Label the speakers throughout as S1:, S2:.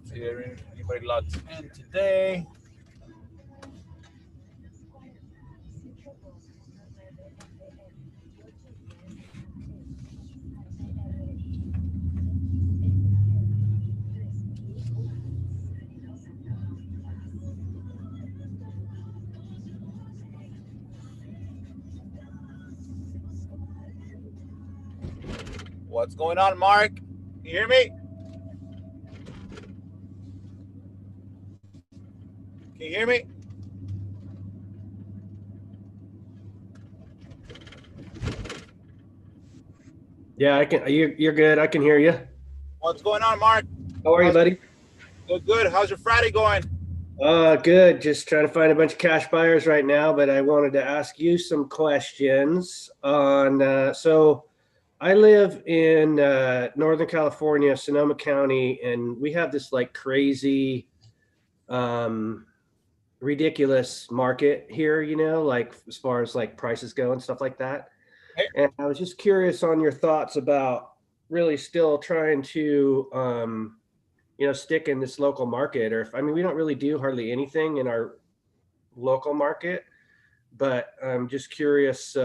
S1: See there anybody logged in today? What's going on, Mark? You hear me? Can you hear me?
S2: Yeah, I can. You're good. I can hear you.
S1: What's going on, Mark?
S2: How are you, buddy?
S1: Good, good. How's your Friday going?
S2: Good. Just trying to find a bunch of cash buyers right now, but I wanted to ask you some questions on. So I live in Northern California, Sonoma County, and we have this like crazy, um, ridiculous market here, like as far as like prices go and stuff like that.
S1: Hey.
S2: And I was just curious on your thoughts about really still trying to, stick in this local market, or if, I mean, we don't really do hardly anything in our local market, but I'm just curious,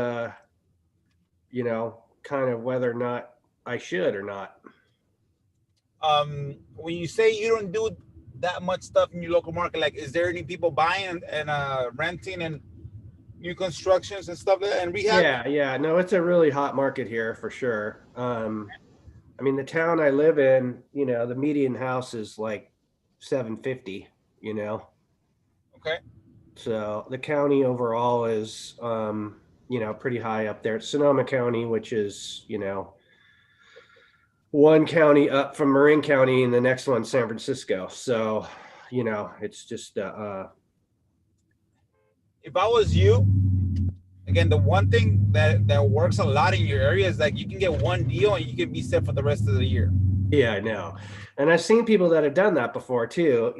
S2: kind of whether or not I should or not.
S1: When you say you don't do that much stuff in your local market, like, is there any people buying and renting and new constructions and stuff like that and rehab?
S2: Yeah. No, it's a really hot market here for sure. I mean, the town I live in, the median house is like 750,
S1: Okay.
S2: So the county overall is, pretty high up there. It's Sonoma County, which is, one county up from Marin County, and the next one, San Francisco. So, it's just,
S1: If I was you, again, the one thing that works a lot in your area is like you can get one deal and you can be set for the rest of the year.
S2: Yeah, I know. And I've seen people that have done that before too.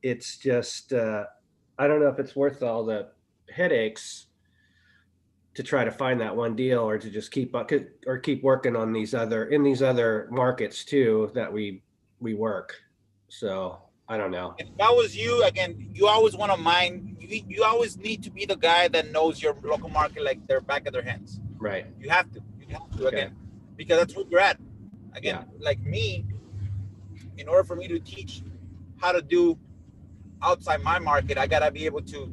S2: It's just, I don't know if it's worth all the headaches to try to find that one deal, or to just keep working on these other markets too that we work. So I don't know.
S1: If I was you, again, you always want to mind. You always need to be the guy that knows your local market like their back of their hands.
S2: Right.
S1: You have to. You have to,
S2: Okay.
S1: again, because that's where you're at. Again,
S2: Yeah.
S1: like me, in order for me to teach how to do outside my market, I gotta be able to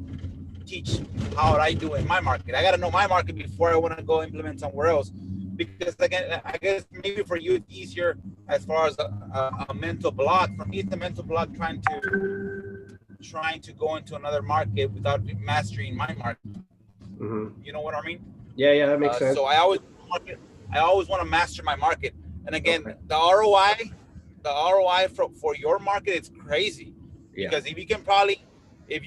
S1: teach how I do in my market. I gotta know my market before I want to go implement somewhere else. Because again, I guess maybe for you it's easier as far as a mental block. For me, it's a mental block trying to go into another market without mastering my market.
S2: Mm-hmm.
S1: You know what I mean?
S2: Yeah, that makes sense.
S1: So I always want to master my market. And again,
S2: Okay.
S1: the ROI for your market, it's crazy.
S2: Yeah.
S1: Because if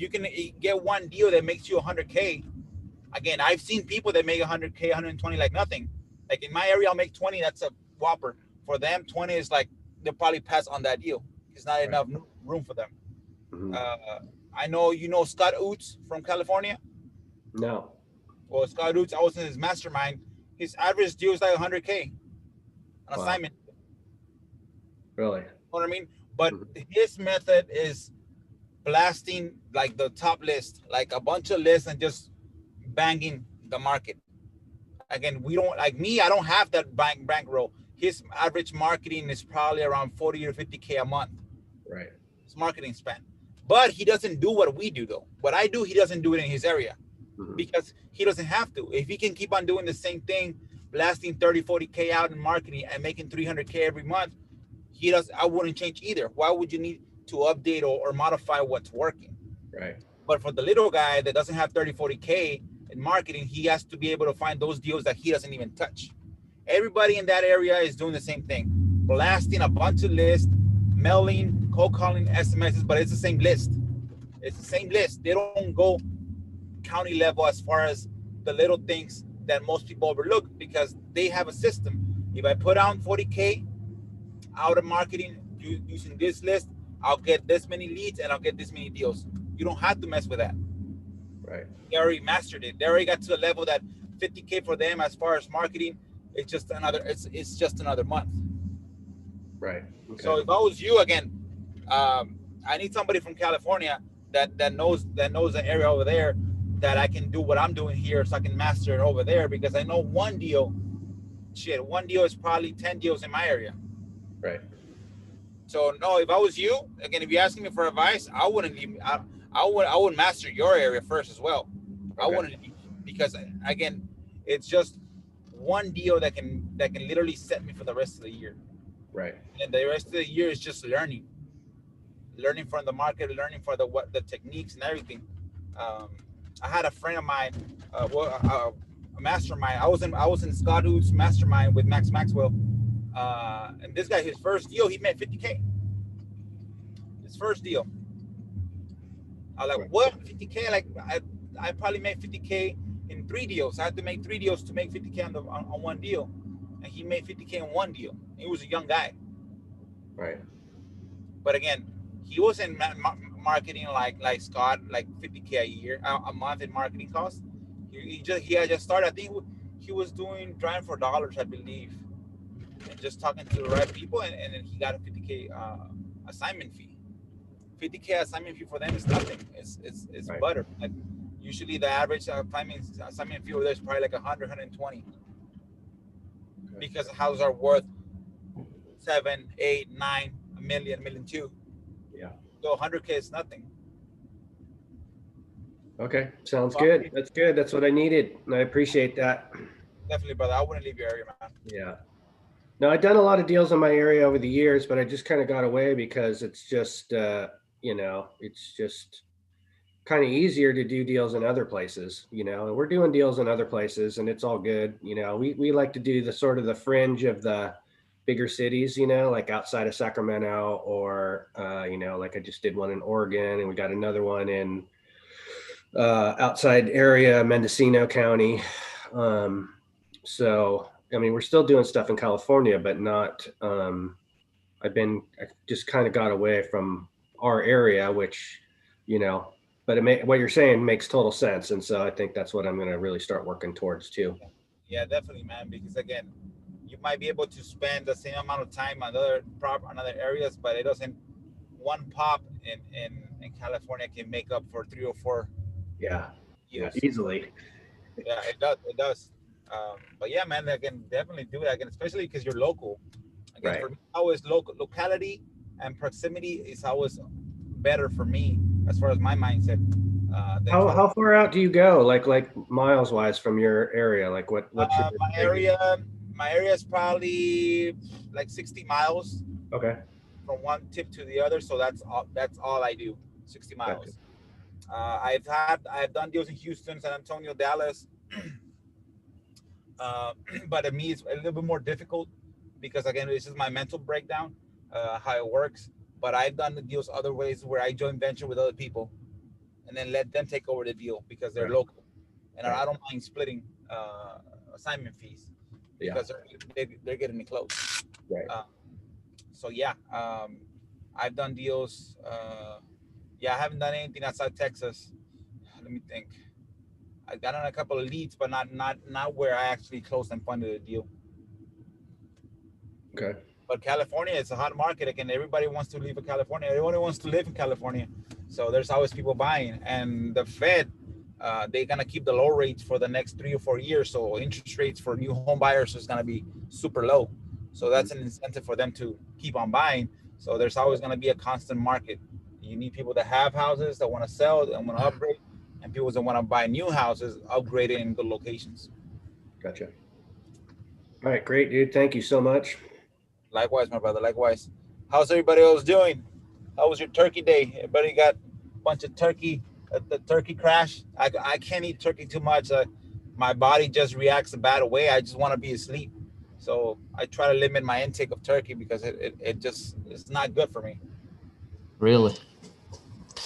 S1: you can get one deal that makes you 100K, again, I've seen people that make 100K, 120 like nothing. Like in my area, I'll make 20. That's a whopper. For them, 20 is like they'll probably pass on that deal. It's not enough room for them.
S2: Mm-hmm.
S1: I know you know Scott Oots from California.
S2: No.
S1: Well, Scott Oots, I was in his mastermind. His average deal is like 100K an
S2: Wow.
S1: assignment.
S2: Really?
S1: You know what I mean? But his method is blasting like the top list, like a bunch of lists, and just banging the market. Again, we don't, like me, I don't have that bankroll. His average marketing is probably around 40 or 50K a month.
S2: Right.
S1: His marketing spend. But he doesn't do what we do though. What I do, he doesn't do it in his area.
S2: Mm-hmm.
S1: Because he doesn't have to. If he can keep on doing the same thing, blasting 30, 40K out in marketing and making 300K every month, I wouldn't change either. Why would you need to update or modify what's working?
S2: Right.
S1: But for the little guy that doesn't have 30, 40K, in marketing, he has to be able to find those deals that he doesn't even touch. Everybody in that area is doing the same thing, blasting a bunch of lists, mailing, cold calling, SMSs, but it's the same list. It's the same list. They don't go county level as far as the little things that most people overlook, because they have a system. If I put out 40K out of marketing using this list, I'll get this many leads and I'll get this many deals. You don't have to mess with that.
S2: Right.
S1: They already mastered it. They already got to the level that 50K for them as far as marketing, it's just another month.
S2: Right. Okay.
S1: So if I was you, again, I need somebody from California that knows the area over there, that I can do what I'm doing here, so I can master it over there, because I know one deal is probably 10 deals in my area.
S2: Right.
S1: So no, if I was you, again, if you're asking me for advice, I wouldn't leave. I would master your area first as well. Okay. I wouldn't, because again, it's just one deal that can literally set me for the rest of the year.
S2: Right.
S1: And the rest of the year is just learning from the market, learning for the techniques and everything. I had a friend of mine, a mastermind. I was in Scott Hood's mastermind with Max Maxwell, and this guy, his first deal, he made 50K. His first deal. I was like, what? 50K? Like I probably made 50K in 3 deals. I had to make 3 deals to make 50K on one deal, and he made 50K in one deal. He was a young guy. Right. But again, he was in marketing like Scott, like 50K a year, a month in marketing costs. He had just started. I think he was doing driving for dollars, I believe, and just talking to the right people, and then he got a 50K assignment fee. 50K assignment fee for them is nothing. It's right. Butter. Like usually the average assignment fee over there is probably like 100, 120. Okay. Because houses are worth 7, 8, 9, $1 million, $1.2 million. Yeah. So 100K is nothing.
S2: Okay, sounds good. That's good. That's what I needed, and I appreciate that.
S1: Definitely, brother. I wouldn't leave your area, man.
S2: Yeah. No, I've done a lot of deals in my area over the years, but I just kind of got away because it's just, it's just kind of easier to do deals in other places, and we're doing deals in other places, and it's all good. We like to do the sort of the fringe of the bigger cities, like outside of Sacramento, or, like I just did one in Oregon, and we got another one in outside area, Mendocino County. So, I mean, we're still doing stuff in California, but not, I just kind of got away from our area, which, but what you're saying makes total sense. And so I think that's what I'm going to really start working towards too.
S1: Yeah, definitely, man. Because again, you might be able to spend the same amount of time on other areas, but it doesn't. One pop in California can make up for 3 or 4.
S2: Yeah, easily.
S1: Yeah, it does. But yeah, man, I can definitely do it. Especially because you're local. Again, right. For me, always locality and proximity is always better for me as far as my mindset.
S2: How far out do you go, like miles wise from your area? Like what's your
S1: my area is probably like 60 miles.
S2: Okay.
S1: From one tip to the other, so that's all I do. 60 miles. Gotcha. I've done deals in Houston, San Antonio, Dallas. But to me, it's a little bit more difficult because, again, this is my mental breakdown, how it works. But I've done the deals other ways where I joint venture with other people and then let them take over the deal because they're local. And I don't mind splitting assignment fees because they're getting me close.
S2: Right.
S1: So, yeah, I've done deals. I haven't done anything outside Texas. Let me think. I got on a couple of leads, but not where I actually closed and funded a deal.
S2: Okay.
S1: But California is a hot market. Again, everybody wants to live in California. Everyone wants to live in California. So there's always people buying. And the Fed, they're going to keep the low rates for the next 3 or 4 years. So interest rates for new home buyers is going to be super low. So that's an incentive for them to keep on buying. So there's always going to be a constant market. You need people that have houses that want to sell and want to upgrade, and people that want to buy new houses, upgrade it in good locations.
S2: Gotcha. All right, great, dude. Thank you so much.
S1: Likewise, my brother. Likewise. How's everybody else doing? How was your turkey day? Everybody got a bunch of turkey the turkey crash. I can't eat turkey too much. My body just reacts a bad way. I just want to be asleep. So I try to limit my intake of turkey because it just it's not good for me.
S3: Really?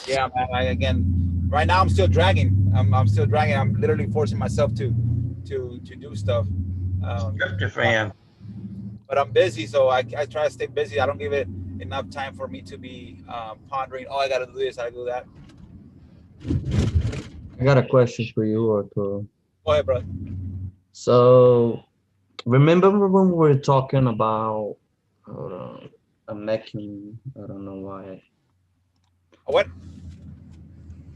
S1: Yeah, man. Again, right now I'm still dragging. I'm still dragging. I'm literally forcing myself to do stuff.
S4: Tryptophan.
S1: But I'm busy, so I try to stay busy. I don't give it enough time for me to be pondering. Oh, I got to do this. I do that.
S3: I got a question for you, Arturo.
S1: Go ahead, bro.
S3: So, remember when we were talking about, hold on, I'm making, I don't know why.
S1: What?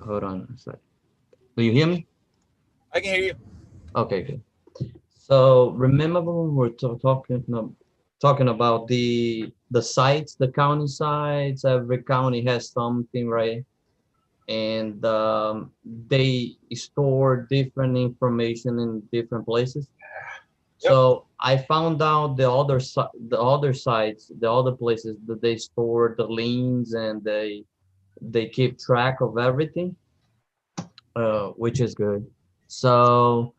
S3: Hold on a sec. Do you hear me?
S1: I can hear you.
S3: Okay, good. So remember when we were talking about the sites, the county sites. Every county has something, right? And they store different information in different places.
S1: Yep.
S3: So I found out the other sites, the other places that they store the liens and they keep track of everything, which is good. So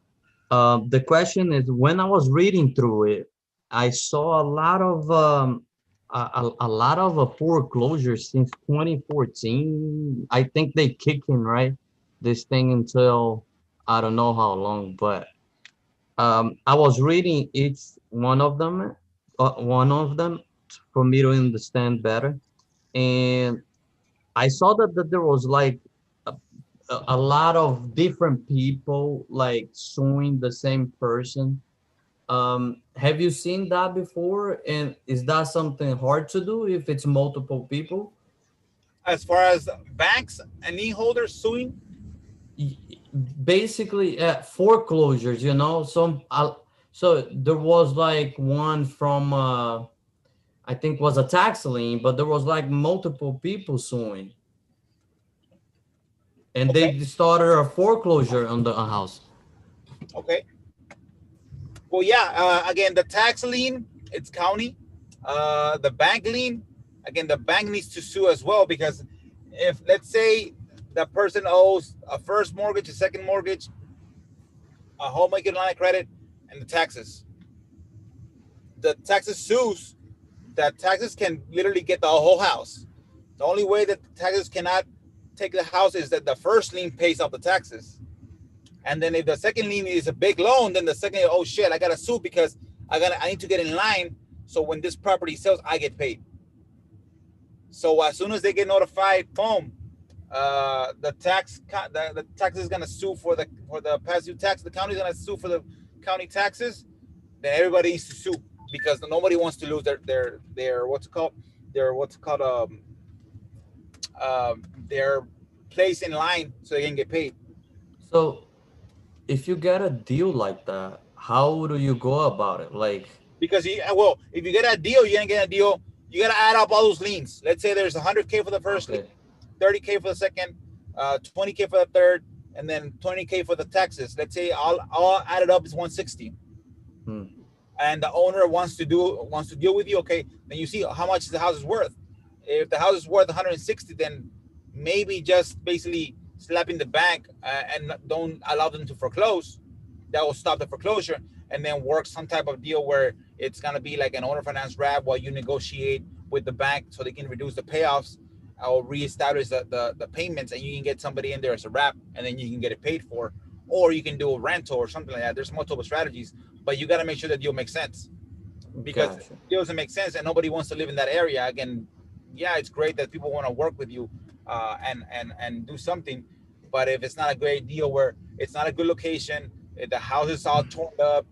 S3: the question is, when I was reading through it, I saw a lot of a lot of foreclosures since 2014. I think they kicked in, right, this thing until I don't know how long, but I was reading each one of them for me to understand better, and I saw that there was like a lot of different people like suing the same person. Have you seen that before? And is that something hard to do if it's multiple people?
S1: As far as banks and lien holders suing,
S3: Y- Basically, foreclosures, so there was like one from, I think was a tax lien, but there was like multiple people suing. And
S1: okay,
S3: they started a foreclosure on the house.
S1: okay. Well, yeah. Again, the tax lien, it's county. The bank lien, again, the bank needs to sue as well because if let's say the person owes a first mortgage, a second mortgage, a home equity line of credit, and the taxes. The taxes sues. That taxes can literally get the whole house. The only way that the taxes cannot take the house is that the first lien pays off the taxes. And then if the second lien is a big loan, then the second, oh shit, I gotta sue because I need to get in line. So when this property sells, I get paid. So as soon as they get notified, boom, the tax is gonna sue for the past due tax. The county's gonna sue for the county taxes. Then everybody needs to sue because nobody wants to lose their their place in line so they can get paid.
S3: So if you get a deal like that, how do you go about it? Like,
S1: Because if you get a deal, you ain't get a deal. You gotta add up all those liens. Let's say there's 100K for the first lien,
S3: okay,
S1: 30K for the second, 20K for the third, and then 20K for the taxes. Let's say all added up is 160.
S3: hmm,
S1: And the owner wants to deal with you. Okay, then you see how much the house is worth. If the house is worth 160, then maybe just basically slapping the bank and don't allow them to foreclose. That will stop the foreclosure, and then work some type of deal where it's gonna be like an owner finance wrap while you negotiate with the bank so they can reduce the payoffs or reestablish the payments, and you can get somebody in there as a wrap, and then you can get it paid for, or you can do a rental or something like that. There's multiple strategies, but you got to make sure that deal makes sense because
S3: gotcha.
S1: it doesn't make sense and nobody wants to live in that area. Again, yeah, it's great that people want to work with you and do something, but if it's not a great deal where it's not a good location, if the house is all torn up,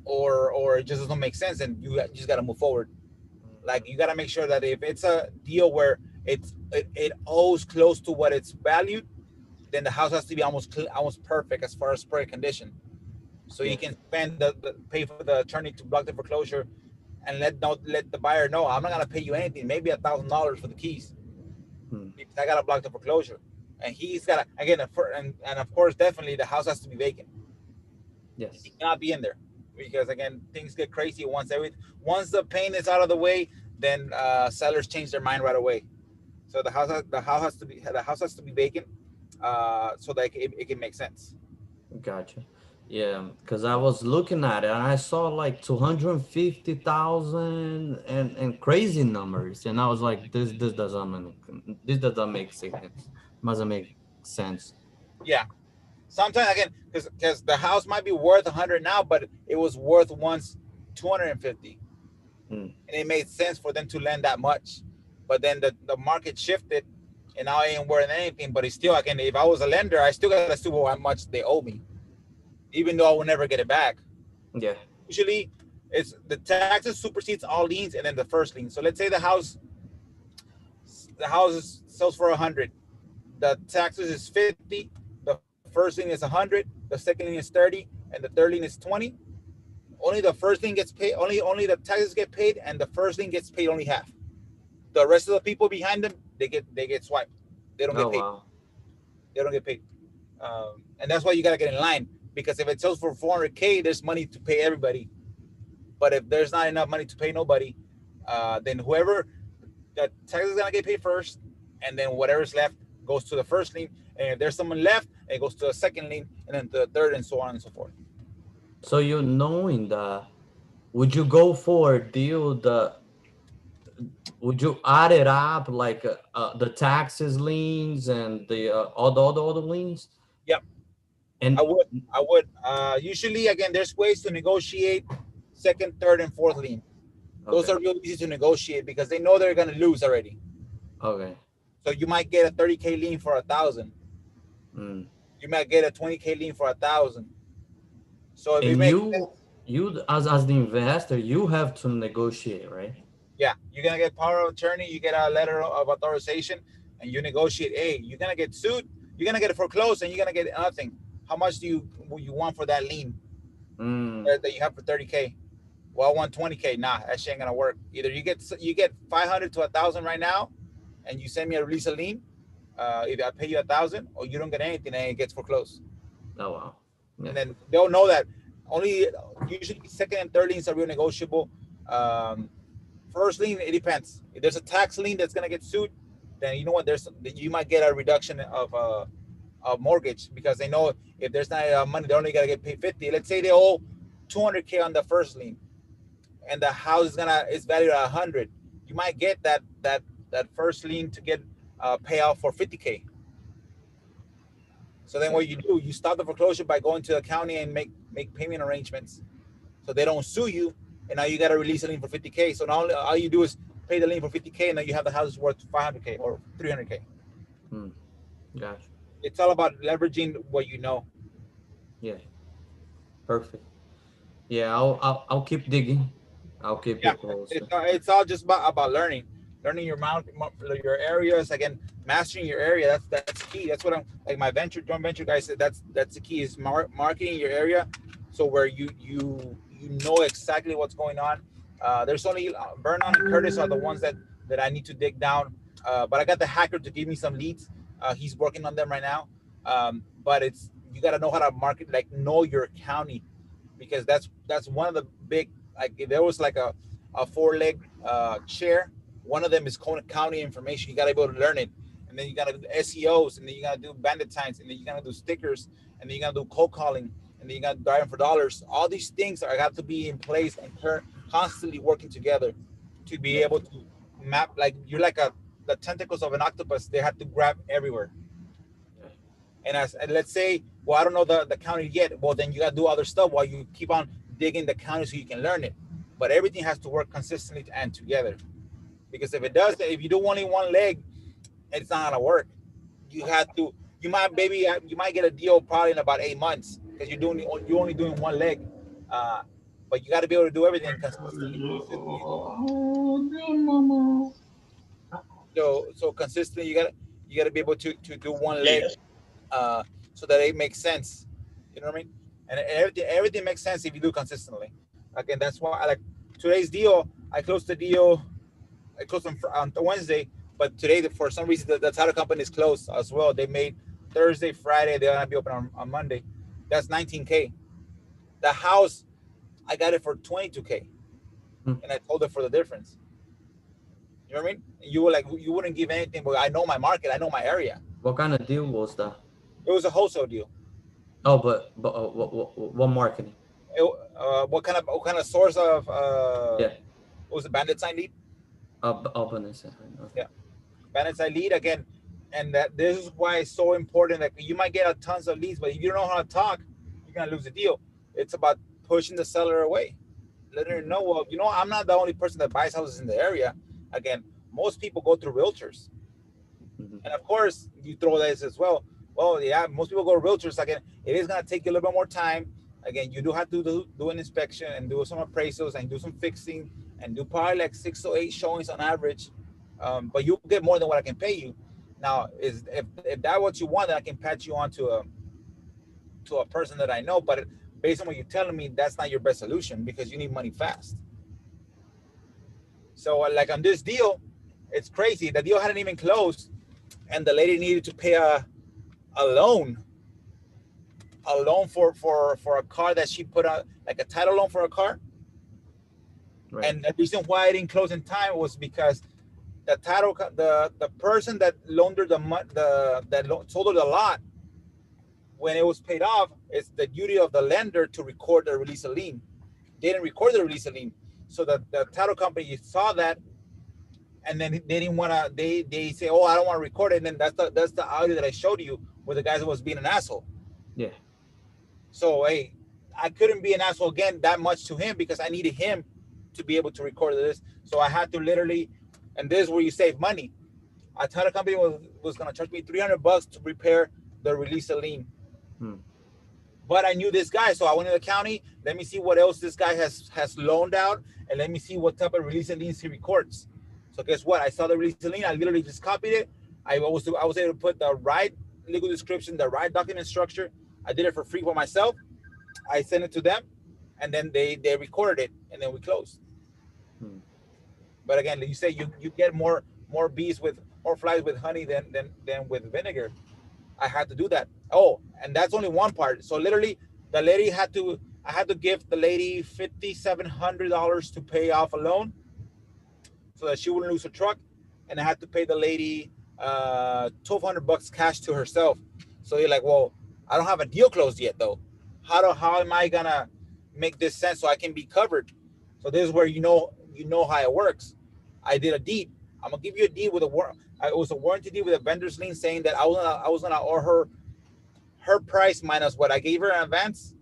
S1: or it just doesn't make sense, and you just got to move forward. Like you got to make sure that if it's a deal where it owes close to what it's valued, then the house has to be almost perfect as far as spray condition. So you
S3: Yeah.
S1: can spend pay for the attorney to block the foreclosure, and let the buyer know I'm not gonna pay you anything, maybe $1,000 for the keys,
S3: Hmm.
S1: because I gotta block the foreclosure, and he's gotta again and of course definitely the house has to be vacant.
S3: Yes.
S1: He cannot be in there because again things get crazy once the pain is out of the way, then sellers change their mind right away. So the house has to be vacant, so that it can make sense.
S3: Gotcha. Yeah, because I was looking at it and I saw like 250,000 and crazy numbers, and I was like, this doesn't make sense. Doesn't make sense.
S1: Yeah. Sometimes again, because the house might be worth 100 now, but it was worth once 250,
S3: Mm.
S1: and it made sense for them to lend that much. But then the market shifted, and now it ain't worth anything. But it's still, again, if I was a lender, I still gotta see how much they owe me, even though I will never get it back.
S3: Yeah.
S1: Usually, it's the taxes supersedes all liens, and then the first lien. So let's say the house sells for 100, the taxes is 50, the first lien is 100, the second lien is 30, and the third lien is 20. Only the first lien gets paid. Only the taxes get paid, and the first lien gets paid only half. The rest of the people behind them, they get swiped. They don't
S3: Oh
S1: get paid.
S3: wow.
S1: They don't get paid. And that's why you gotta get in line, because if it sells for 400K, there's money to pay everybody. But if there's not enough money to pay nobody, then whoever the tax is gonna get paid first, and then whatever's left goes to the first lien. And if there's someone left, it goes to the second lien, and then to the third, and so on and so forth.
S3: So you knowing that, would you go for a deal that would you add it up like the taxes liens and the all the other liens?
S1: Yep.
S3: And
S1: I would. Usually, again, there's ways to negotiate second, third, and fourth lien. Those
S3: okay.
S1: are really easy to negotiate because they know they're gonna lose already.
S3: Okay.
S1: So you might get a 30K lien for 1,000.
S3: Mm.
S1: You might get a 20K lien for 1,000. So if it
S3: And
S1: makes
S3: you
S1: sense,
S3: you as the investor, you have to negotiate, right?
S1: yeah, you're gonna get power of attorney. You get a letter of authorization, and you negotiate. Hey, you're gonna get sued. You're gonna get it foreclosed, and you're gonna get nothing. How much do you want for that lien
S3: Mm.
S1: that you have for 30K? Well, I want 20K. Nah, that shit ain't gonna work. Either you get 500 to 1,000 right now, and you send me a release of lien. Either I pay you 1,000, or you don't get anything, and it gets foreclosed.
S3: Oh wow. Yeah.
S1: And then they'll know that only usually second and third liens are real negotiable. First lien, it depends. If there's a tax lien that's gonna get sued, then you know what? You might get a reduction of mortgage, because they know if there's not enough money, they're only gonna get paid 50. Let's say they owe 200K on the first lien, and the house is valued at 100. You might get that first lien to get payout for 50K. So then what you do, you stop the foreclosure by going to the county and make payment arrangements, so they don't sue you. And now you got to release a lien for 50K. So now all you do is pay the lien for 50K, and then you have the house worth 500K or 300K.
S3: Mm. Gotcha.
S1: It's all about leveraging what you know.
S3: Yeah. Perfect. Yeah, I'll keep digging. I'll keep
S1: Yeah,
S3: it close.
S1: it's all just about learning your areas, again, mastering your area. That's key. That's what I'm like. My joint venture guys said that's the key is marketing your area, so where you know exactly what's going on. There's only Vernon and Curtis are the ones that I need to dig down. But I got the hacker to give me some leads. He's working on them right now. But you got to know how to market, like know your county, because that's one of the big, like if there was like a 4-leg chair, one of them is county information. You got to be able to learn it, and then you got to do SEOs, and then you got to do bandit signs, and then you got to do stickers, and then you got to do cold calling, and then you got to driving for dollars. All these things got to be in place and constantly working together to be able to map. Like you're like the tentacles of an octopus. They have to grab everywhere. And let's say, well, I don't know the county yet. Well, then you got to do other stuff while you keep on digging the county so you can learn it. But everything has to work consistently and together. Because if it does, if you do only one leg, it's not gonna work. You might get a deal probably in about 8 months because you're only doing one leg. But you got to be able to do everything consistently. So consistently, you got to be able to do one leg, so that it makes sense. You know what I mean? And everything makes sense if you do consistently. Again, that's why I like today's deal. I closed on Wednesday, but today for some reason the title company is closed as well. They made Thursday, Friday. They're gonna be open on Monday. That's 19K. The house, I got it for 22K, and I told her for the difference. You know what I mean? You were like, you wouldn't give anything, but I know my market, I know my area.
S3: What kind of deal was that?
S1: It was a wholesale deal.
S3: Oh, but what marketing?
S1: What kind of source of
S3: Yeah.
S1: What was the bandit sign lead?
S3: Openness. Okay.
S1: Yeah. Bandit sign lead again, and that this is why it's so important that you might get a tons of leads, but if you don't know how to talk, you're gonna lose the deal. It's about pushing the seller away, letting her know, well, you know, I'm not the only person that buys houses in the area. Again, most people go through realtors, and of course you throw this as well. Well, yeah, most people go to realtors. Again, it is gonna take you a little bit more time. Again, you do have to do an inspection and do some appraisals and do some fixing and do probably like 6 to 8 showings on average. But you'll get more than what I can pay you. Now, is if that's what you want, then I can patch you on to a person that I know. But based on what you're telling me, that's not your best solution because you need money fast. So like on this deal, it's crazy. The deal hadn't even closed, and the lady needed to pay a loan for a car that she put out, like a title loan for a car. Right. And the reason why I didn't close in time was because the title, the person that loaned her sold her the lot, when it was paid off, it's the duty of the lender to record the release of lien. They didn't record the release of lien, so the title company saw that, and then they didn't want to. They say, oh, I don't want to record it. And then that's the audio that I showed you where the guy was being an asshole.
S3: Yeah.
S1: So hey, I couldn't be an asshole again that much to him because I needed him to be able to record this. So I had to literally, and this is where you save money. A title company was going to charge me $300 to prepare the release of lien. But I knew this guy, so I went to the county. Let me see what else this guy has loaned out, and let me see what type of release of liens he records. So guess what? I saw the release of lien. I literally just copied it. I was able to put the right legal description, the right document structure. I did it for free for myself. I sent it to them, and then they recorded it, and then we closed. But again, you say you get more bees with more flies with honey than with vinegar. I had to do that. Oh, and that's only one part. So literally, the lady I had to give the lady $5,700 to pay off a loan, so that she wouldn't lose her truck, and I had to pay the lady $1,200 cash to herself. So you're like, well, I don't have a deal closed yet though. How am I gonna make this sense so I can be covered? So this is where you know how it works. I did a deed. I'm gonna give you a deed with it was a warranty deed with a vendor's lien saying that I was gonna owe her price minus what I gave her in advance.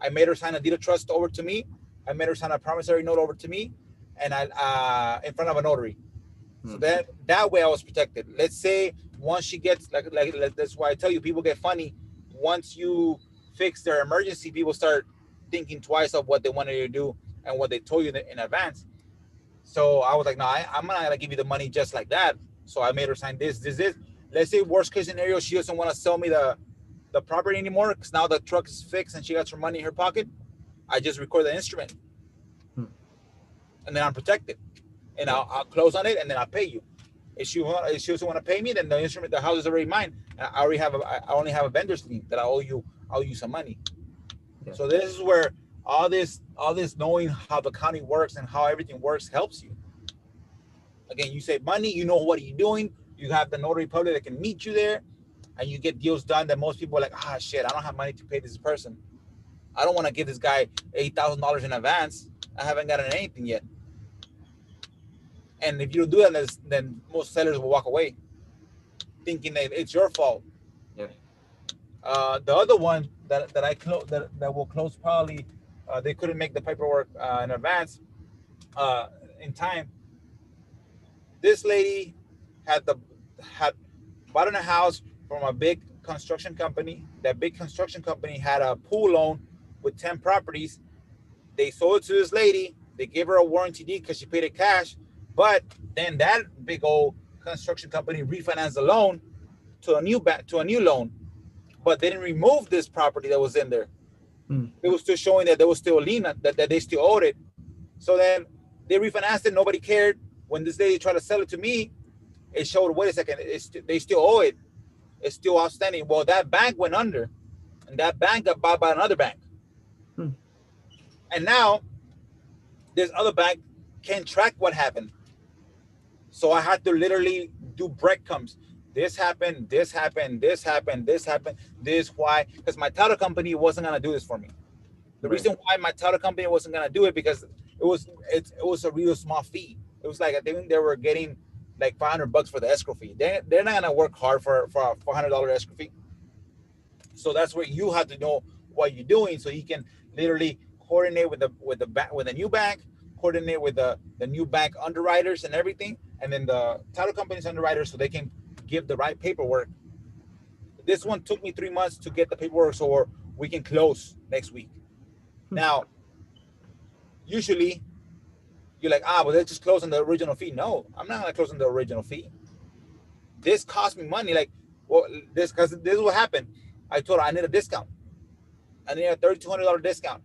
S1: I made her sign a deed of trust over to me. I made her sign a promissory note over to me, and I in front of a notary. So that way I was protected. Let's say once she gets like that's why I tell you, people get funny. Once you fix their emergency, people start thinking twice of what they wanted to do and what they told you in advance. So I was like, no, I'm not gonna give you the money just like that. So I made her sign this. Let's say worst case scenario, she doesn't want to sell me the property anymore because now the truck is fixed and she got her money in her pocket. I just record the instrument, and then I'm protected, and I'll close on it, and then I'll pay you. If she doesn't want to pay me, then the house is already mine. And I only have a vendor's lien that I owe you some money. Yeah. So this is where all this knowing how the county works and how everything works helps you. Again, you save money, you know what you're doing, you have the notary public that can meet you there, and you get deals done that most people are like, shit, I don't have money to pay this person. I don't want to give this guy $8,000 in advance. I haven't gotten anything yet. And if you don't do that, then most sellers will walk away thinking that it's your fault.
S3: Yeah.
S1: The other one that I close that will close probably, they couldn't make the paperwork in advance, in time. This lady had bought in a house from a big construction company. That big construction company had a pool loan with 10 properties. They sold it to this lady. They gave her a warranty deed because she paid it cash. But then that big old construction company refinanced the loan to a new loan. But they didn't remove this property that was in there. It was still showing that there was still a lien, that they still owed it. So then they refinanced it. Nobody cared. When this lady tried to sell it to me, it showed, wait a second, they still owe it. It's still outstanding. Well, that bank went under, and that bank got bought by another bank. And now this other bank can't track what happened. So I had to literally do breadcrumbs. This happened, this happened, this happened, this happened, this why, because my title company wasn't gonna do this for me. The
S3: Right.
S1: reason why my title company wasn't gonna do it because it was a real small fee. It was like I think they were getting like $500 for the escrow fee. They're not gonna work hard for a $400 escrow fee. So that's where you have to know what you're doing, so you can literally coordinate with the new bank, coordinate with the new bank underwriters and everything, and then the title company's underwriters, so they can give the right paperwork. This one took me 3 months to get the paperwork, so we can close next week. Now, usually you're like, well, let's just close on the original fee. No, I'm not gonna close on the original fee. This cost me money. Like, well, because this is what happened. I told her I need a discount. I need a $3,200 discount,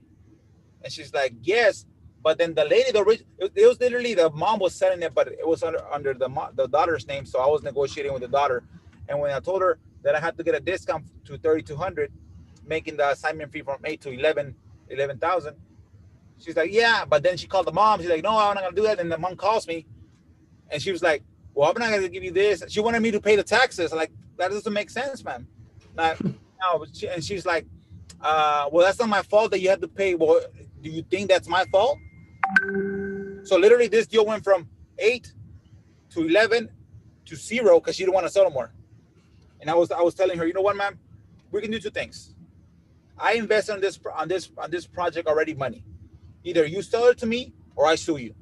S1: and she's like, yes. But then the lady, it was literally the mom was selling it, but it was under the daughter's name. So I was negotiating with the daughter, and when I told her that I had to get a discount to $3,200, making the assignment fee from 8 to 11,000. She's like, yeah, but then she called the mom. She's like, no, I'm not gonna do that. And the mom calls me, and she was like, well, I'm not gonna give you this. She wanted me to pay the taxes. I'm like, that doesn't make sense, man. Like, no, and she's like, well, that's not my fault that you have to pay. Well, do you think that's my fault? So literally, this deal went from 8 to 11 to 0 because she didn't want to sell no more. And I was telling her, you know what, ma'am, we can do two things. I invest on this project already money. Either you sell it to me or I sue you.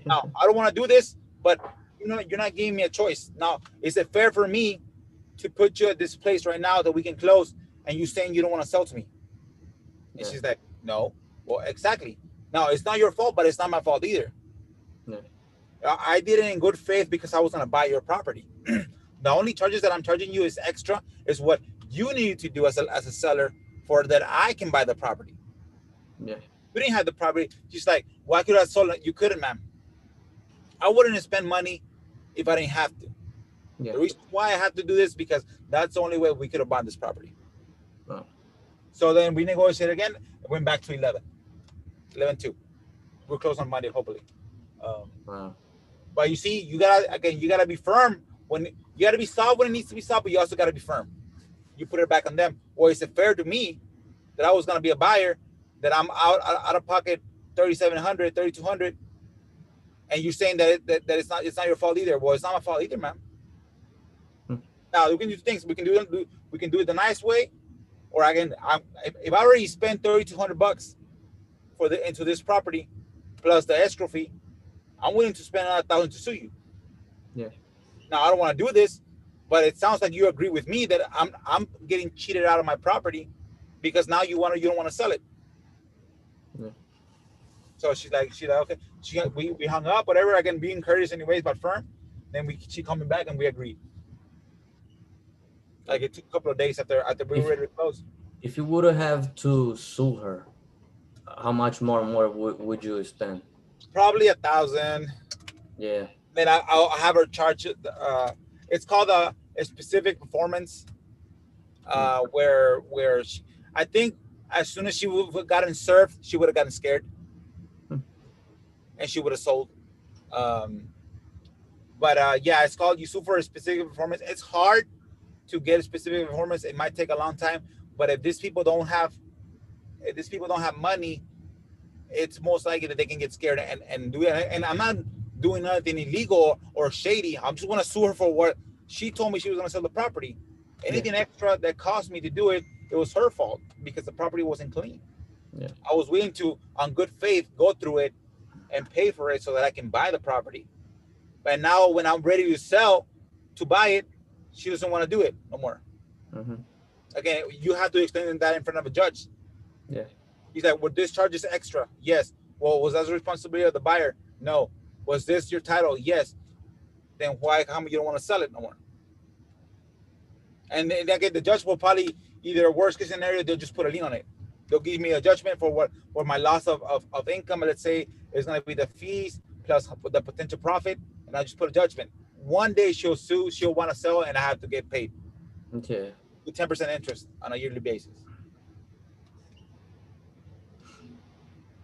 S1: Now, I don't want to do this, but you're not giving me a choice. Now, is it fair for me to put you at this place right now that we can close, and you saying you don't want to sell to me? And
S3: Yeah.
S1: she's like, no. Well, exactly. Now, it's not your fault, but it's not my fault either.
S3: Yeah.
S1: I did it in good faith because I was going to buy your property. The only charges that I'm charging you is extra, is what you need to do as a seller for that I can buy the property.
S3: Yeah.
S1: You didn't have the property. She's like, why could I have sold it? You couldn't, ma'am. I wouldn't spend money if I didn't have to.
S3: Yeah.
S1: The reason why I have to do this because that's the only way we could have bought this property.
S3: Oh.
S1: So then we negotiated again. It went back to 11-2. We're closed on Monday, hopefully.
S3: Wow.
S1: But you see, you gotta be firm when you gotta be soft when it needs to be soft, but you also gotta be firm. You put it back on them. Or is it fair to me that I was gonna be a buyer, that I'm out of pocket $3,700, $3,200, and you're saying that it's not your fault either? Well, it's not my fault either, man. Now we can do things. We can do it the nice way, or if I already spent $3,200 into this property, plus the escrow fee, I'm willing to spend another $1,000 to sue you.
S3: Yeah.
S1: Now I don't want to do this, but it sounds like you agree with me that I'm getting cheated out of my property because now you don't want to sell it.
S3: Yeah.
S1: So she's like, okay. We hung up, whatever. I can be courteous anyways, but firm. Then she coming back and we agreed. Like it took a couple of days after we were ready to close.
S3: If you would have to sue her, how much more would you spend?
S1: Probably 1,000.
S3: Yeah.
S1: Then I'll have her charge it. It's called a specific performance. Where I think as soon as she would have gotten served, she would have gotten scared, and she would have sold. But yeah, it's called you sue for a specific performance. It's hard to get a specific performance. It might take a long time, but if these people don't have money, it's most likely that they can get scared and do it. And I'm not doing anything illegal or shady. I'm just going to sue her for what she told me she was going to sell the property. Anything extra that cost me to do it, it was her fault because the property wasn't clean.
S3: Yeah.
S1: I was willing to, on good faith, go through it and pay for it so that I can buy the property. But now when I'm ready to sell, to buy it, she doesn't want to do it no more.
S3: Mm-hmm.
S1: Again, you have to explain that in front of a judge.
S3: Yeah.
S1: He's like, well, this charge is extra. Yes. Well, was that the responsibility of the buyer? No. Was this your title? Yes. Then how come you don't want to sell it no more? And then again, the judge will probably, either worst case scenario, they'll just put a lien on it. They'll give me a judgment for what my loss of income, let's say, is going to be the fees plus the potential profit, and I just put a judgment. One day she'll sue, she'll want to sell, and I have to get paid.
S3: Okay.
S1: With 10% interest on a yearly basis.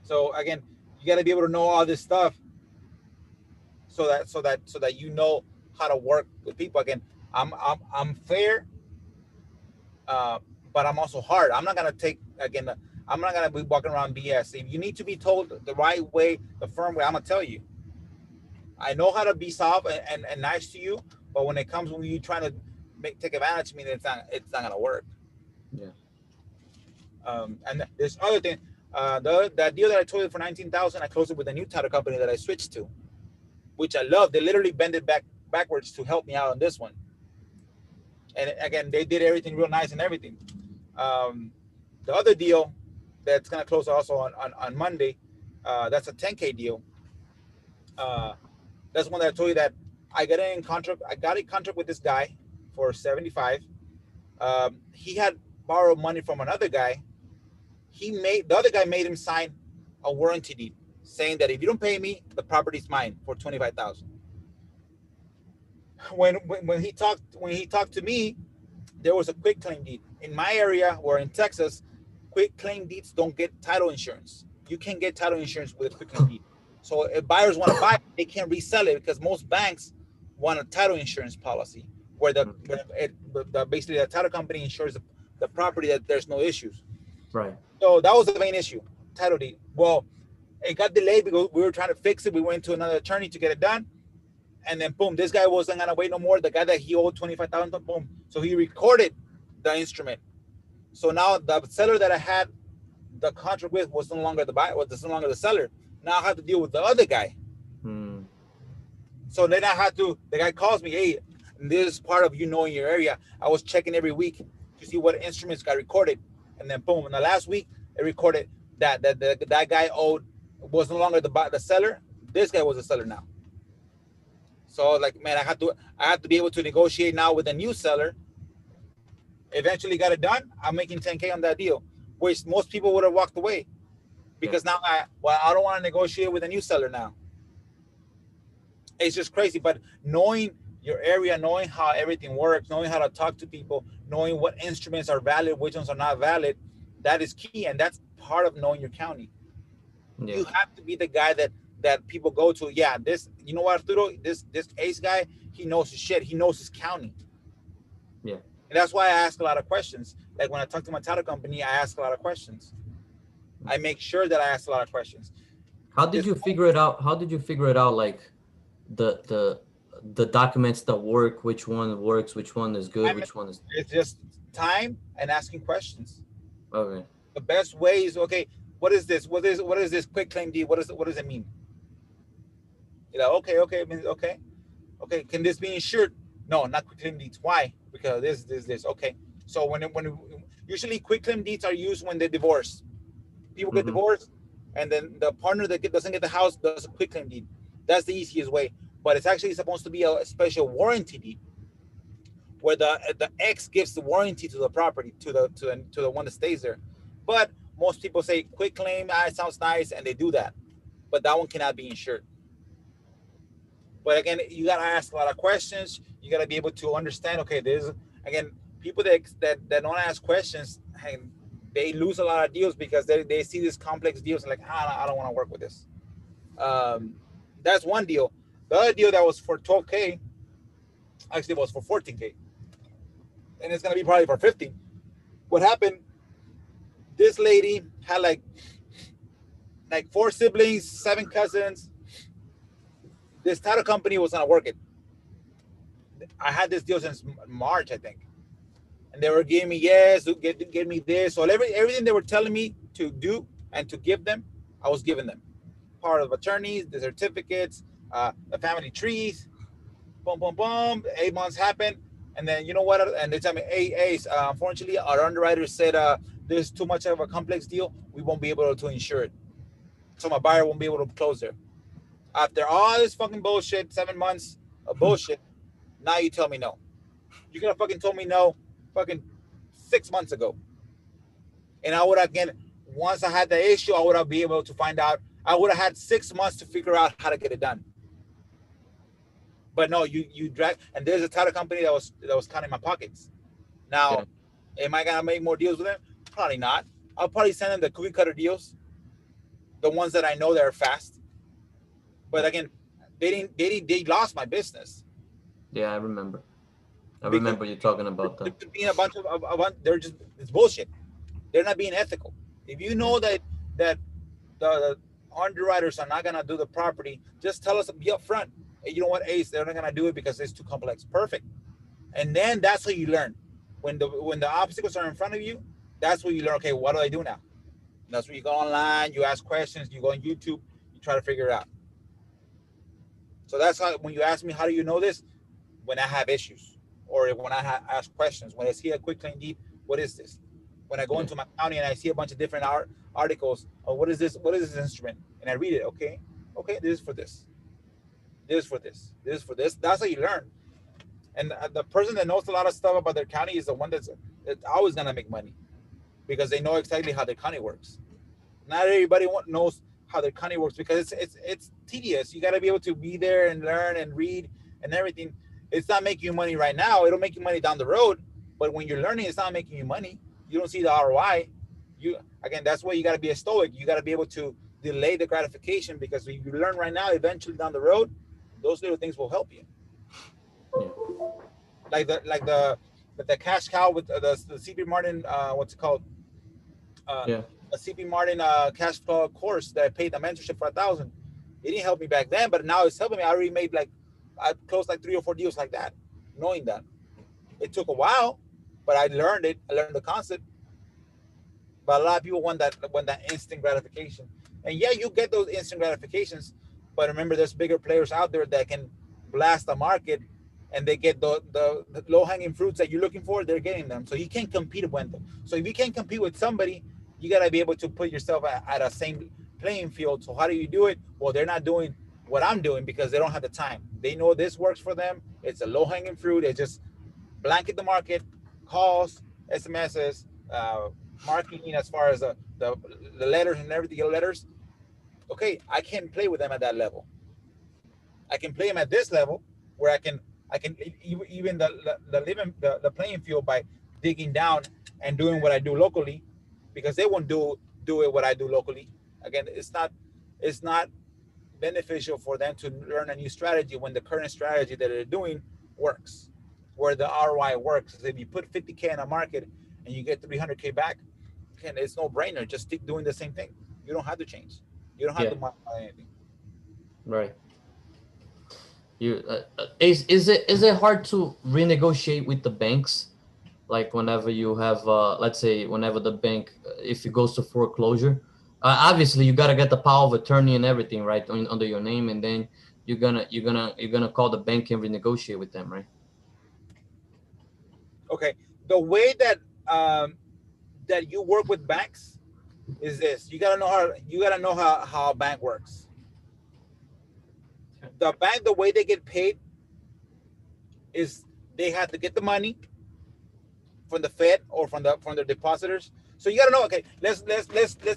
S1: So again, you got to be able to know all this stuff so that you know how to work with people. Again, I'm fair, but I'm also hard. I'm not gonna take again. I'm not gonna be walking around BS. If you need to be told the right way, the firm way, I'm gonna tell you. I know how to be soft and nice to you, but when it comes when you trying to take advantage of me, then it's not gonna work.
S3: Yeah.
S1: And this other thing, that deal that I told you for 19,000, I closed it with a new title company that I switched to, which I love. They literally bent it backwards to help me out on this one. And again, they did everything real nice and everything. The other deal that's gonna close also on Monday, that's a 10K deal. That's one that I told you that I got in contract. I got a contract with this guy for 75. He had borrowed money from another guy. The other guy made him sign a warranty deed saying that if you don't pay me, the property's mine for 25,000. When he talked to me, there was a quick claim deed in my area, or in Texas. Quick claim deeds don't get title insurance. You can't get title insurance with a quick claim deed. So if buyers want to buy it, they can't resell it because most banks want a title insurance policy where basically the title company insures the property that there's no issues.
S3: Right.
S1: So that was the main issue, title deed. Well, it got delayed because we were trying to fix it. We went to another attorney to get it done. And then boom, this guy wasn't gonna wait no more. The guy that he owed 25,000, boom. So he recorded the instrument. So now the seller that I had the contract with was no longer the buyer, was no longer the seller. Now I have to deal with the other guy. So then the guy calls me, hey, this is part of you knowing your area. I was checking every week to see what instruments got recorded. And then boom, in the last week, it recorded that guy was no longer the seller. This guy was the seller now. So like, man, I have to be able to negotiate now with a new seller. Eventually got it done. I'm making 10K on that deal, which most people would have walked away because now I don't want to negotiate with a new seller now. It's just crazy. But knowing your area, knowing how everything works, knowing how to talk to people, knowing what instruments are valid, which ones are not valid, that is key. And that's part of knowing your county. Yeah. You have to be the guy that people go to. Yeah, you know what, Arturo, this Ace guy, he knows his shit. He knows his county.
S3: Yeah.
S1: And that's why I ask a lot of questions. Like when I talk to my title company, I ask a lot of questions. I make sure that I ask a lot of questions.
S3: How did you figure it out? Like the documents that work, which one works, which one is good, which one is...
S1: It's just time and asking questions.
S3: Okay.
S1: The best way is, okay, what is this? What is this quick claim deed? What does it mean? You're like, okay. Can this be insured? No, not quick claim deeds. Why? Because this. Okay. So when usually quick claim deeds are used when they divorce. People get divorced, and then the partner that doesn't get the house does a quick claim deed. That's the easiest way. But it's actually supposed to be a special warranty deed, where the ex gives the warranty to the property to the one that stays there. But most people say quick claim, it sounds nice, and they do that. But that one cannot be insured. But again, you gotta ask a lot of questions. You gotta be able to understand. Okay, again, people that don't ask questions, they lose a lot of deals because they see these complex deals and like, I don't want to work with this. That's one deal. The other deal that was for 12K, actually was for 14K, and it's gonna be probably for 15. What happened? This lady had like 4 siblings, 7 cousins. This title company was gonna work it. I had this deal since March, I think, and they were giving me give me this. So everything they were telling me to do and to give them, I was giving them. Part of attorneys, the certificates, the family trees, boom. 8 months happened, and then you know what? And they tell me, hey, unfortunately, our underwriter said there's too much of a complex deal. We won't be able to insure it, so my buyer won't be able to close there. After all this fucking bullshit, 7 months of bullshit, now you tell me no. You could have fucking told me no fucking 6 months ago. And I would have, again, once I had the issue, I would have been able to find out. I would have had 6 months to figure out how to get it done. But no, you drag, and there's a title company that was counting my pockets. Now, Am I gonna make more deals with them? Probably not. I'll probably send them the cookie cutter deals, the ones that I know that are fast. But again, they lost my business.
S3: Yeah, I remember. I
S1: Because
S3: remember you talking about
S1: they're
S3: that.
S1: being a bunch of they're just, it's bullshit. They're not being ethical. If you know that the underwriters are not gonna do the property, just tell us, be upfront. Hey, you know what, Ace, they're not gonna do it because it's too complex. Perfect. And then that's how you learn. When the obstacles are in front of you, that's where you learn. Okay, what do I do now? And that's where you go online, you ask questions, you go on YouTube, you try to figure it out. So that's how, when you ask me, how do you know this? When I have issues, or when I ask questions, when I see a quick claim deed, what is this? When I go into my county and I see a bunch of different articles, oh, what is this? What is this instrument? And I read it. Okay, this is for this. This is for this. This is for this. That's how you learn. And the person that knows a lot of stuff about their county is the one that's always gonna make money, because they know exactly how their county works. Not everybody knows how their county works, because it's tedious. You got to be able to be there and learn and read and everything. It's not making you money right now. It'll make you money down the road. But when you're learning, it's not making you money. You don't see the ROI. That's why you got to be a stoic. You got to be able to delay the gratification, because if you learn right now, eventually down the road, those little things will help you.
S3: Yeah.
S1: Like the cash cow with the CP Martin, what's it called?
S3: Yeah.
S1: A CP Martin cash flow course that I paid the mentorship for $1,000. It didn't help me back then, but now it's helping me. I already made I closed 3 or 4 deals like that, knowing that. It took a while, but I learned it. I learned the concept. But a lot of people want that instant gratification. And yeah, you get those instant gratifications, but remember, there's bigger players out there that can blast the market, and they get the low-hanging fruits that you're looking for. They're getting them. So you can't compete with them. So if you can't compete with somebody, you got to be able to put yourself at a same playing field. So how do you do it? Well, they're not doing what I'm doing because they don't have the time. They know this works for them. It's a low-hanging fruit. They just blanket the market, calls, SMSs, marketing as far as the letters and everything, letters. Okay, I can't play with them at that level. I can play them at this level, where I can even the playing field by digging down and doing what I do locally, because they won't do it what I do locally. Again, it's not beneficial for them to learn a new strategy when the current strategy that they're doing works, where the ROI works. If you put 50K in a market and you get 300K back, it's no brainer. Just stick doing the same thing. You don't have to change. You don't have to modify anything.
S3: Right. You is it hard to renegotiate with the banks? Like whenever you have, let's say, whenever the bank, if it goes to foreclosure, obviously you gotta get the power of attorney and everything, right, under your name, and then you're gonna call the bank and renegotiate with them, right?
S1: Okay, the way that that you work with banks is this: you gotta know how a bank works. The bank, the way they get paid is they have to get the money from the Fed or from their depositors. So you got to know. Okay, let's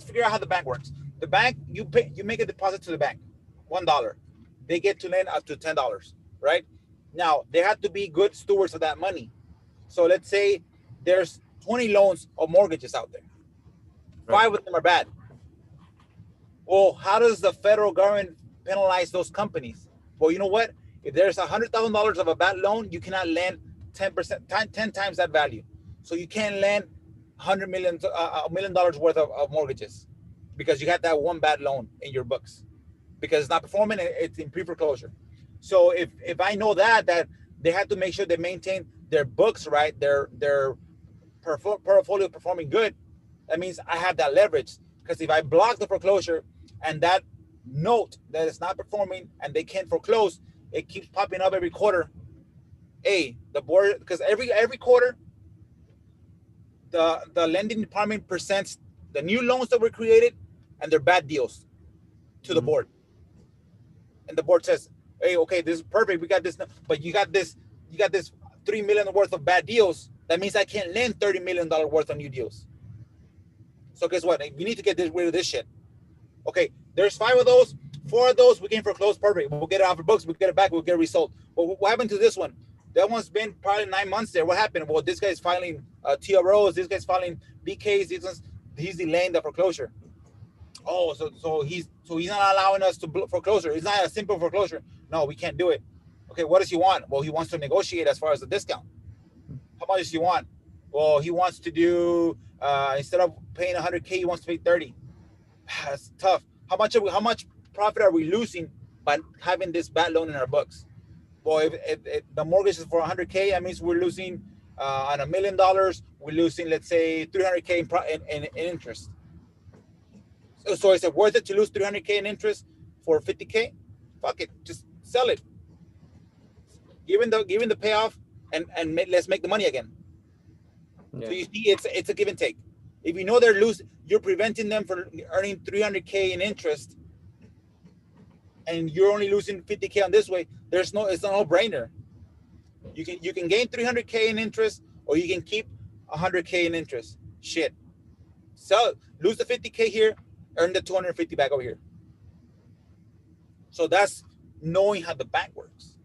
S1: figure out how the bank works. The bank, you make a deposit to the bank, $1. They get to lend up to $10, right? Now they have to be good stewards of that money. So let's say there's 20 loans or mortgages out there. Right. 5 of them are bad. Well, how does the federal government penalize those companies? Well, you know what? If there's $100,000 of a bad loan, you cannot lend 10%, 10 times that value. So you can't lend $100 million, $1 million worth of mortgages, because you got that one bad loan in your books, because it's not performing, it's in pre-foreclosure. So if I know that they have to make sure they maintain their books right, their portfolio performing good, that means I have that leverage. Because if I block the foreclosure and that note that it's not performing and they can't foreclose, it keeps popping up every quarter. The board, because every quarter, the lending department presents the new loans that were created and their bad deals to the board. And the board says, hey, okay, this is perfect. We got this, but you got this $3 million worth of bad deals. That means I can't lend $30 million worth of new deals. So guess what? We need to get rid of this shit. Okay, there's 5 of those. 4 of those we can foreclose. Perfect. We'll get it off the books. We'll get it back. We'll get it resold. Well, what happened to this one? That one's been probably 9 months there. What happened? Well, this guy's filing TROs. This guy's filing BKs. He's delaying the foreclosure. Oh, so he's not allowing us to foreclosure. It's not a simple foreclosure. No, we can't do it. Okay, what does he want? Well, he wants to negotiate as far as the discount. How much does he want? Well, he wants to do instead of paying 100K, he wants to pay 30. That's tough. How much profit are we losing by having this bad loan in our books? Well, if the mortgage is for 100K, that means we're losing on $1 million. We're losing, let's say, 300K in interest. So is it worth it to lose 300K in interest for 50K? Fuck it, just sell it. Given the payoff, and let's make the money again.
S3: Yeah.
S1: So you see, it's a give and take. If you know they're losing, you're preventing them from earning 300K in interest, and you're only losing 50K on this way. It's a no-brainer. You can gain 300K in interest, or you can keep 100K in interest. Shit, sell, lose the 50K here, earn the 250 back over here. So that's knowing how the bank works.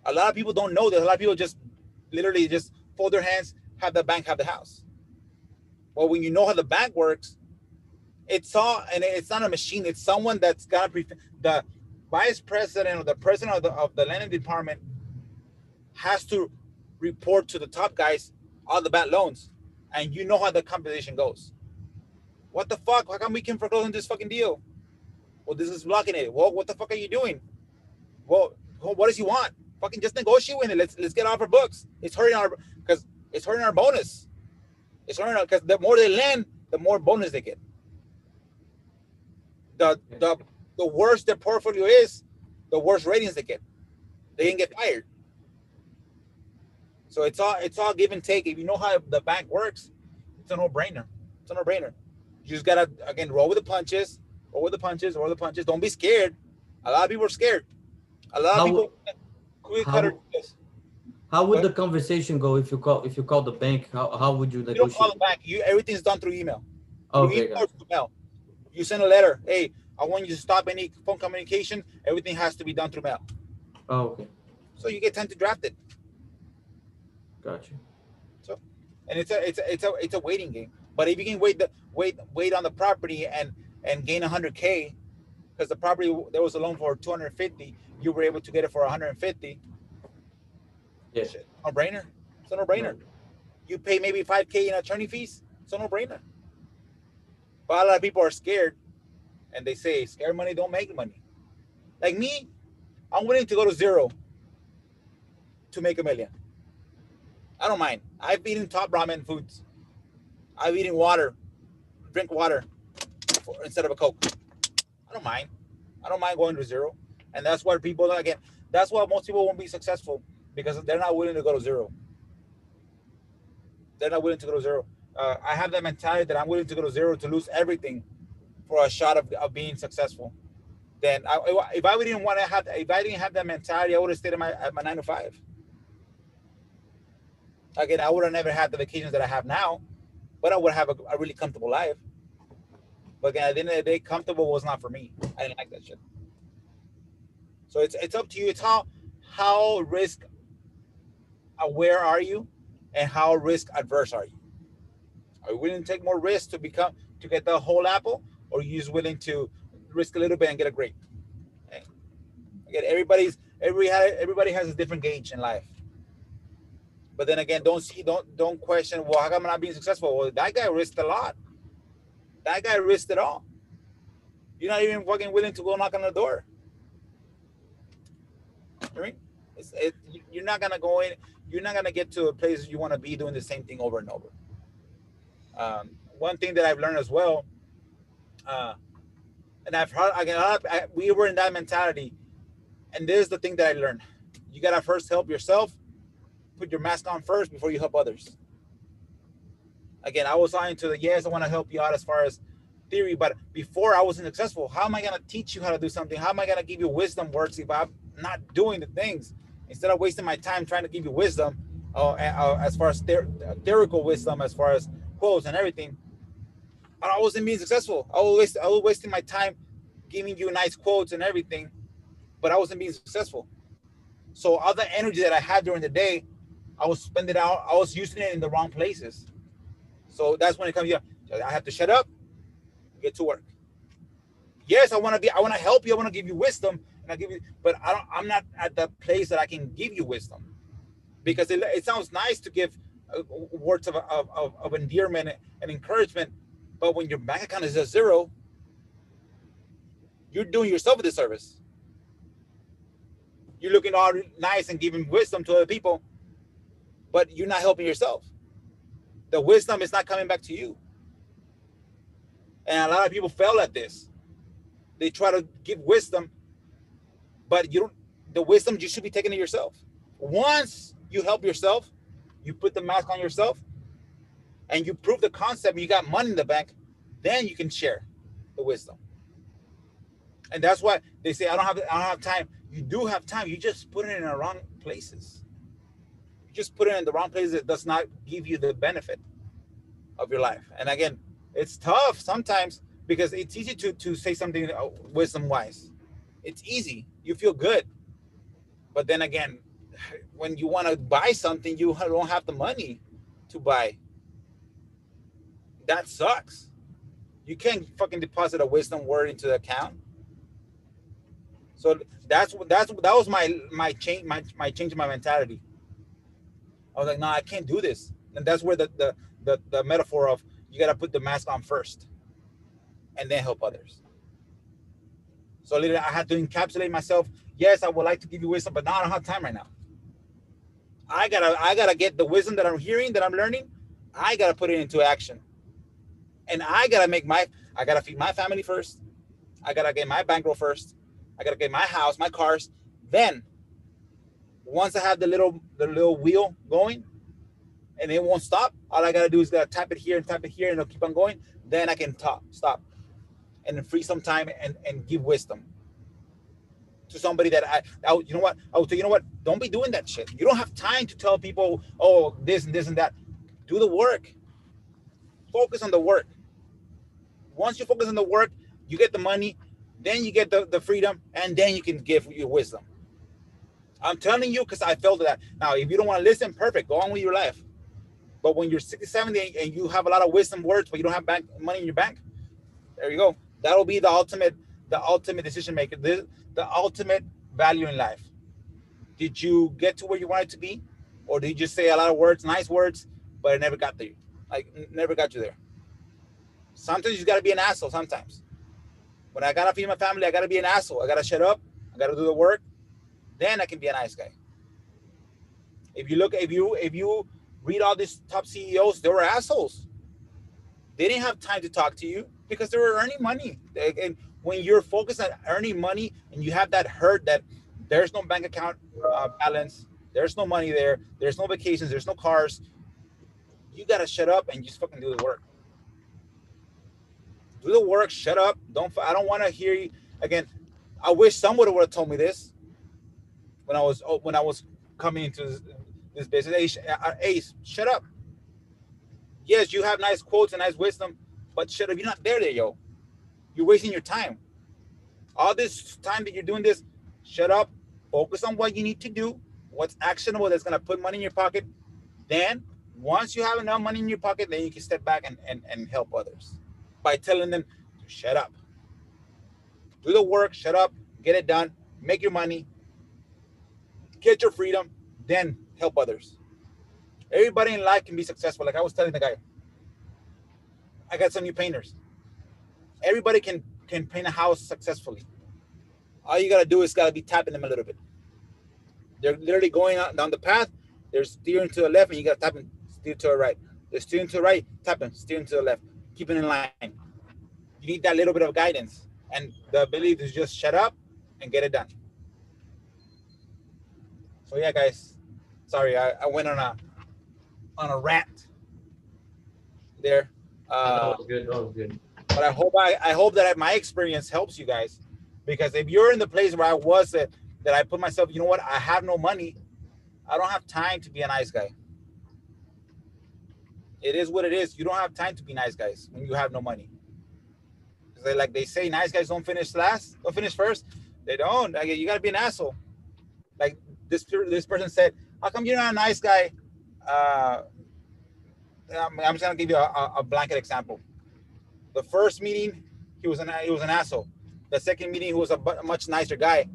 S1: A lot of people don't know that. A lot of people just literally just fold their hands, have the bank have the house. Well, when you know how the bank works, it's not a machine. It's someone that's gonna the vice president or the president of the lending department has to report to the top guys all the bad loans, and you know how the competition goes. What the fuck? How come we can foreclose on this fucking deal? Well, this is blocking it. Well, what the fuck are you doing? Well, what does he want? Fucking just negotiate with it. Let's get off our books. It's hurting our bonus. It's hurting our, because the more they lend, the more bonus they get. The worse their portfolio is, the worse ratings they get. They can get fired. So it's all give and take. If you know how the bank works, it's a no-brainer. It's a no-brainer. You just gotta, again, roll with the punches. Don't be scared. A lot of people are scared. A lot of people quick cutter this.
S5: How would the conversation go if you call the bank? How would you negotiate?
S1: You don't call the bank. Everything's done through email.
S5: Okay,
S1: through email. You send a letter. Hey, I want you to stop any phone communication. Everything has to be done through mail.
S5: Oh, okay.
S1: So you get time to draft it.
S5: Gotcha.
S1: So, and it's a waiting game. But if you can wait on the property and gain 100K, because the property there was a loan for 250, you were able to get it for 150.
S5: Yeah.
S1: No-brainer. It's a no-brainer.
S5: No.
S1: You pay maybe 5K in attorney fees. It's a no-brainer. But a lot of people are scared, and they say scared money don't make money. Like me, I'm willing to go to zero to make $1 million. I don't mind. I've eaten top ramen foods. I've eaten drink water instead of a Coke. I don't mind. I don't mind going to zero. And that's why people, again, that's why most people won't be successful, because they're not willing to go to zero. They're not willing to go to zero. I have that mentality that I'm willing to go to zero to lose everything for a shot of being successful. Then if I didn't have that mentality, I would have stayed at my 9 to 5. Again, I would have never had the vacations that I have now, but I would have a really comfortable life. But again, at the end of the day, comfortable was not for me. I didn't like that shit. So it's up to you. It's how risk aware are you, and how risk adverse are you? Are you willing to take more risk to get the whole apple, or are you just willing to risk a little bit and get a grape? Okay. Again, everybody has a different gauge in life. But then again, don't question, well, how come I'm not being successful? Well, that guy risked a lot. That guy risked it all. You're not even fucking willing to go knock on the door. I mean, you're not gonna go in. You're not gonna get to a place you want to be doing the same thing over and over. One thing that I've learned as well, and I've heard again, we were in that mentality, and this is the thing that I learned: you gotta first help yourself. Put your mask on first before you help others. Again, I was talking to yes, I want to help you out as far as theory, but before I wasn't successful. How am I gonna teach you how to do something? How am I gonna give you wisdom words if I'm not doing the things? Instead of wasting my time trying to give you wisdom, as far as theoretical wisdom, as far as quotes and everything, I wasn't being successful. I was wasting my time giving you nice quotes and everything, but I wasn't being successful. So all the energy that I had during the day, I was spending out. I was using it in the wrong places. So that's when it comes here. I have to shut up, get to work. Yes, I want to help you. I want to give you wisdom, and I give you, but I'm not at the place that I can give you wisdom, because it sounds nice to give words of endearment and encouragement, but when your bank account is at zero, you're doing yourself a disservice. You're looking all nice and giving wisdom to other people, but you're not helping yourself. The wisdom is not coming back to you. And a lot of people fail at this. They try to give wisdom, but you don't. The wisdom you should be taking to yourself. Once you help yourself, you put the mask on yourself, and you prove the concept, and you got money in the bank, then you can share the wisdom. And that's why they say I don't have time. You do have time. You just put it in the wrong places. You just put it in the wrong places that does not give you the benefit of your life. And again, it's tough sometimes because it's easy to say something wisdom wise. It's easy. You feel good. But then again, when you want to buy something, you don't have the money to buy. That sucks. You can't fucking deposit a wisdom word into the account. So that was my change in my mentality. I was like, no, I can't do this. And that's where the metaphor of you got to put the mask on first and then help others. So literally I had to encapsulate myself. Yes, I would like to give you wisdom, but now I don't have time right now. I gotta get the wisdom that I'm hearing, that I'm learning. I gotta put it into action. And I gotta feed my family first. I gotta get my bankroll first. I gotta get my house, my cars. Then once I have the little wheel going and it won't stop, all I gotta do is gotta tap it here and it'll keep on going. Then I can stop and then free some time and give wisdom to somebody that you know what? I would say, you know what? Don't be doing that shit. You don't have time to tell people, oh, this and this and that. Do the work. Focus on the work. Once you focus on the work, you get the money, then you get the freedom, and then you can give your wisdom. I'm telling you because I felt that. Now, if you don't want to listen, perfect. Go on with your life. But when you're 60, 70, and you have a lot of wisdom words, but you don't have money in your bank, there you go. That'll be the ultimate decision maker, the ultimate value in life. Did you get to where you wanted to be? Or did you just say a lot of words, nice words, but it never got there? Never got you there. Sometimes you got to be an asshole sometimes. When I got to feed my family, I got to be an asshole. I got to shut up. I got to do the work. Then I can be a nice guy. If you read all these top CEOs, they were assholes. They didn't have time to talk to you because they were earning money. And when you're focused on earning money and you have that hurt that there's no bank account balance, there's no money there, there's no vacations, there's no cars, you got to shut up and just fucking do the work. Do the work, shut up. I don't want to hear you. Again, I wish somebody would have told me this when I was coming into this business. Ace, shut up. Yes, you have nice quotes and nice wisdom, but shut up. You're not there, yo. You're wasting your time. All this time that you're doing this, shut up. Focus on what you need to do, what's actionable that's going to put money in your pocket. Then, once you have enough money in your pocket, then you can step back and help others by telling them to shut up. Do the work, shut up, get it done, make your money, get your freedom, then help others. Everybody in life can be successful. Like I was telling the guy, I got some new painters. Everybody can paint a house successfully. All you gotta do is gotta be tapping them a little bit. They're literally going down the path. They're steering to the left, and you gotta tap and steer to the right. They're steering to the right, tapping, steering to the left, keeping in line. You need that little bit of guidance and the ability to just shut up and get it done. So yeah, guys, sorry I went on a rant there.
S3: That was good. That was good.
S1: But I hope that my experience helps you guys, because if you're in the place where I was that I put myself, you know what, I have no money, I don't have time to be a nice guy. It is what it is. You don't have time to be nice guys when you have no money. Like they say, nice guys don't finish last, don't finish first. They don't. Like, you gotta be an asshole. Like this person said, how come you're not a nice guy? I'm just gonna give you a blanket example. The first meeting, he was an asshole. The second meeting, he was a much nicer guy.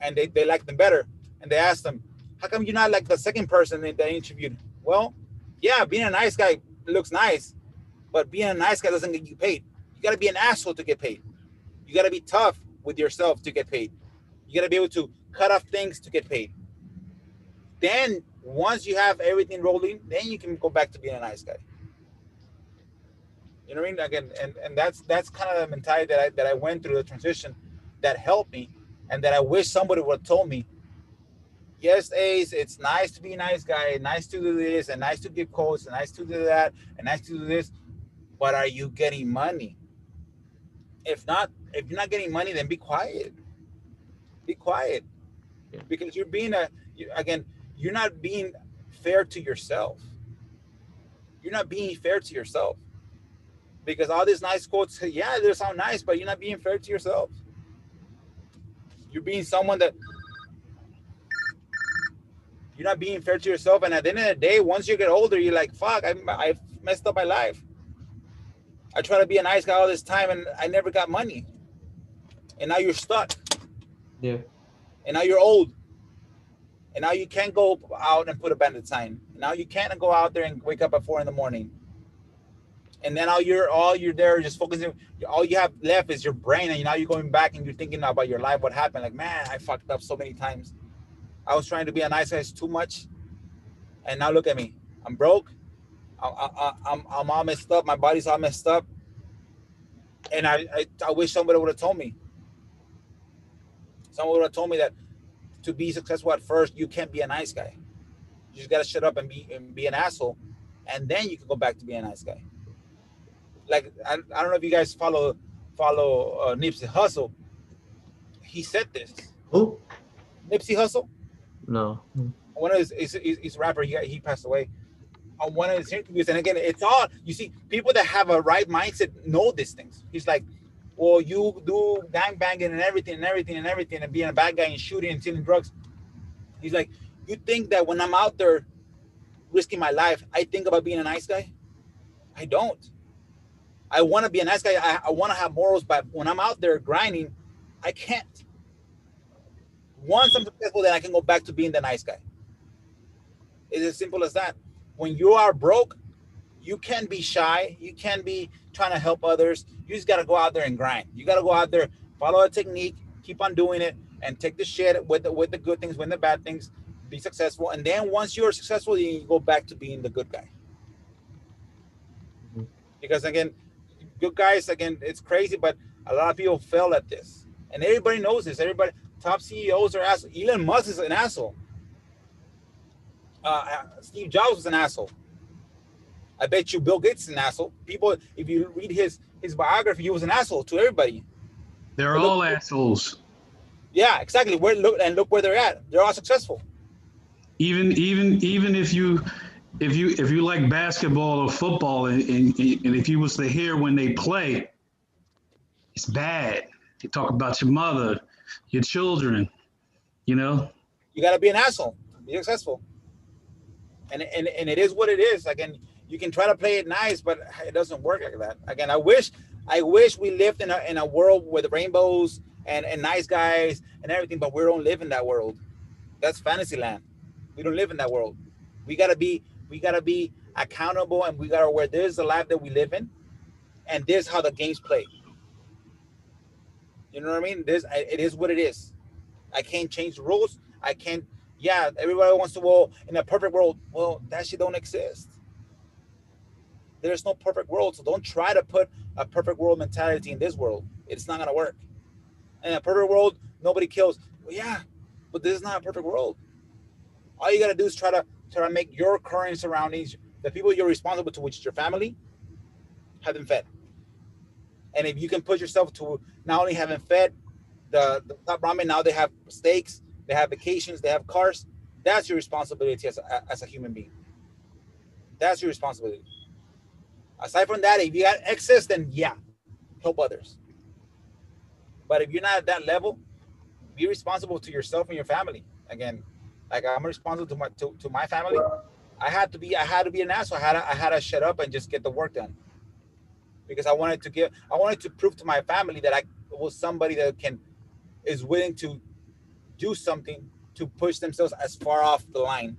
S1: and they liked them better. And they asked them, how come you're not like the second person that they interviewed? Well, yeah, being a nice guy looks nice, but being a nice guy doesn't get you paid. You got to be an asshole to get paid. You got to be tough with yourself to get paid. You got to be able to cut off things to get paid. Then once you have everything rolling, then you can go back to being a nice guy. You know what I mean? Again, and that's kind of the mentality that I went through the transition that helped me, and that I wish somebody would have told me. Yes, Ace, it's nice to be a nice guy, nice to do this, and nice to give quotes, and nice to do that, and nice to do this, but are you getting money? If you're not getting money, then be quiet. Be quiet, because you're not being fair to yourself. You're not being fair to yourself, because all these nice quotes, yeah, they sound nice, but you're not being fair to yourself. You're being someone that you're not being fair to yourself, and at the end of the day, once you get older, you're like, fuck, I messed up my life. I try to be a nice guy all this time, and I never got money, and now you're stuck.
S3: Yeah.
S1: And now you're old, and now you can't go out and put a bandit sign. Now you can't go out there and wake up at 4 a.m. And then all you're there just focusing. All you have left is your brain, and now you're going back and you're thinking about your life, what happened. Like, man, I fucked up so many times. I was trying to be a nice guy too much, and now look at me. I'm broke. I'm all messed up. My body's all messed up, and I wish somebody would have told me. Someone would have told me that to be successful at first, you can't be a nice guy. You just gotta shut up and be an asshole, and then you can go back to being a nice guy. Like I don't know if you guys follow Nipsey Hussle. He said this.
S5: Who?
S1: Nipsey Hussle.
S3: No.
S1: One of his rapper. He passed away. On one of his interviews, and again, it's all you see. People that have a right mindset know these things. He's like, well, you do gang banging and everything, and being a bad guy and shooting and stealing drugs. He's like, you think that when I'm out there risking my life, I think about being a nice guy? I don't. I want to be a nice guy. I want to have morals, but when I'm out there grinding, I can't. Once I'm successful, then I can go back to being the nice guy. It's as simple as that. When you are broke, you can't be shy. You can't be trying to help others. You just got to go out there and grind. You got to go out there, follow a technique, keep on doing it, and take the shit with the good things, with the bad things, be successful. And then once you're successful, you go back to being the good guy. Mm-hmm. Because again, good guys, again, it's crazy, but a lot of people fail at this. And everybody knows this. Everybody, top CEOs are assholes. Elon Musk is an asshole. Steve Jobs was an asshole. I bet you Bill Gates is an asshole. People, if you read his biography, he was an asshole to everybody.
S6: They're all assholes.
S1: Yeah, exactly. Look where they're at. They're all successful.
S6: Even if you like basketball or football, and if you was to hear when they play, it's bad. They talk about your mother, your children. You know.
S1: You got to be an asshole. Be successful. And it is what it is. Again, you can try to play it nice, but it doesn't work like that. Again, I wish we lived in a world with rainbows and nice guys and everything, but we don't live in that world. That's fantasy land. We don't live in that world. We gotta be accountable, and we gotta where there's the life that we live in, and this is how the games play. You know what I mean? It is what it is. I can't change the rules. I can't. Yeah, everybody wants to, well, in a perfect world. Well, that shit don't exist. There's no perfect world, so don't try to put a perfect world mentality in this world. It's not gonna work. In a perfect world, nobody kills. Well, yeah, but this is not a perfect world. All you gotta do is try to make your current surroundings, the people you're responsible to, which is your family, have them fed. And if you can put yourself to not only having fed the top ramen, now they have steaks, they have vacations, they have cars. That's your responsibility as a human being. That's your responsibility. Aside from that, if you got excess, then yeah, help others. But if you're not at that level, be responsible to yourself and your family. Again, like I'm responsible to my family. I had to be an asshole. I had to shut up and just get the work done. Because I wanted to prove to my family that I was somebody that is willing to do something to push themselves as far off the line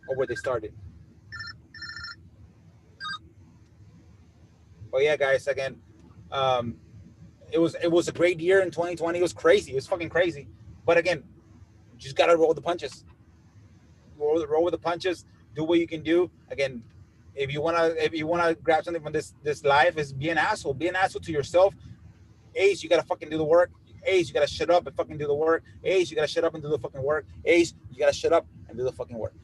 S1: of where they started. But yeah, guys, again, it was a great year in 2020. It was crazy. It was fucking crazy. But again, you just gotta roll the punches. Roll with the punches. Do what you can do. Again, if you wanna grab something from this life, is be an asshole. Be an asshole to yourself. Ace, you gotta fucking do the work. Ace, you gotta shut up and fucking do the work. Ace, you gotta shut up and do the fucking work. Ace, you gotta shut up and do the fucking work.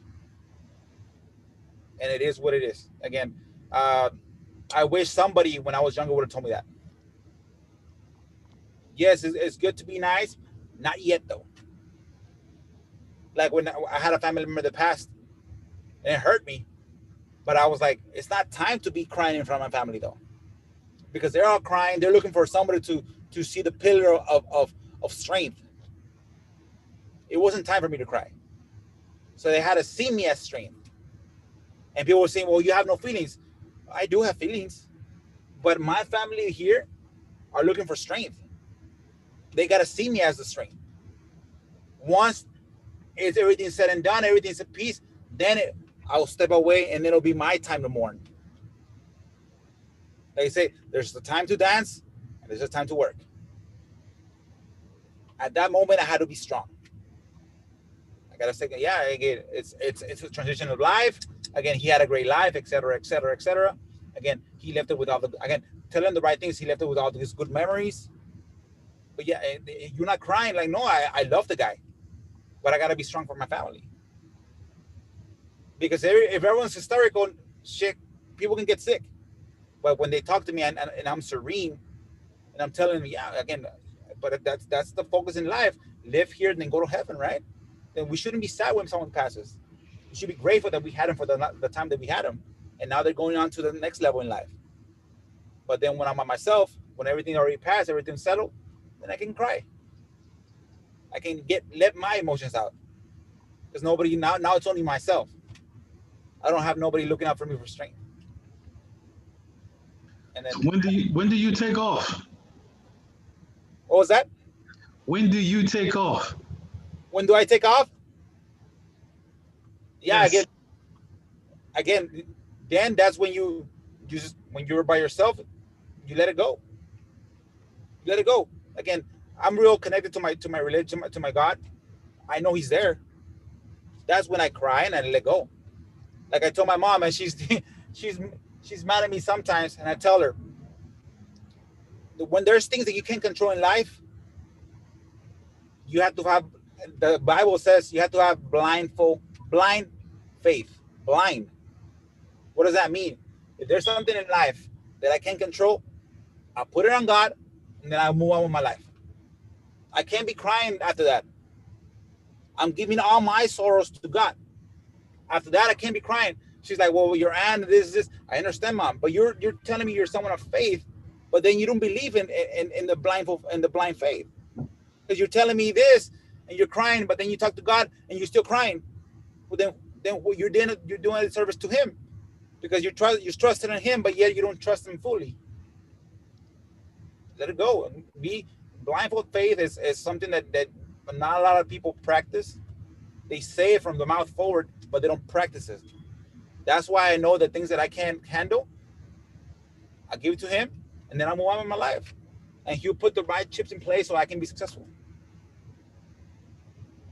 S1: And it is what it is. Again, I wish somebody when I was younger would have told me that. Yes, it's good to be nice. Not yet though. Like when I had a family member that passed, and it hurt me. But I was like, it's not time to be crying in front of my family though. Because they're all crying. They're looking for somebody to see the pillar of strength. It wasn't time for me to cry. So they had to see me as strength. And people were saying, well, you have no feelings. I do have feelings. But my family here are looking for strength. They got to see me as the strength. Once it's everything said and done, everything's at peace, then I'll step away and it'll be my time to mourn. They say there's a time to dance and there's a time to work. At that moment, I had to be strong. I gotta say, yeah, again, it's a transition of life. Again, he had a great life, etc., etc., etc. Again, he left it with all the, again, telling the right things. He left it with all these good memories. But yeah, you're not crying like, no, I love the guy, but I gotta be strong for my family. Because if everyone's hysterical, shit, people can get sick. But when they talk to me and I'm serene, and I'm telling them, yeah, again, but that's the focus in life. Live here and then go to heaven, right? Then we shouldn't be sad when someone passes. We should be grateful that we had them for the time that we had them. And now they're going on to the next level in life. But then when I'm by myself, when everything already passed, everything's settled, then I can cry. I can let my emotions out. Because nobody, now it's only myself. I don't have nobody looking out for me for strength. And then
S6: When do you take off?
S1: What was that?
S6: When do you take off?
S1: When do I take off? Yeah,
S6: Yes.
S1: again, then that's when you just, when you're by yourself, you let it go. You let it go. Again, I'm real connected to my religion, to my God. I know He's there. That's when I cry and I let go. Like I told my mom, and she's mad at me sometimes, and I tell her, when there's things that you can't control in life, you have to have, the Bible says you have to have blind faith. Blind. What does that mean? If there's something in life that I can't control, I'll put it on God, and then I'll move on with my life. I can't be crying after that. I'm giving all my sorrows to God. After that, I can't be crying. She's like, well, your aunt, this. I understand, Mom, but you're telling me you're someone of faith, but then you don't believe in the blind faith. Because you're telling me this and you're crying, but then you talk to God and you're still crying. Well, then what you're doing a service to Him, because you're trusting in Him, but yet you don't trust Him fully. Let it go. Blindfold faith is something that not a lot of people practice. They say it from the mouth forward, but they don't practice it. That's why I know the things that I can't handle, I give it to Him, and then I move on with my life. And He'll put the right chips in place so I can be successful.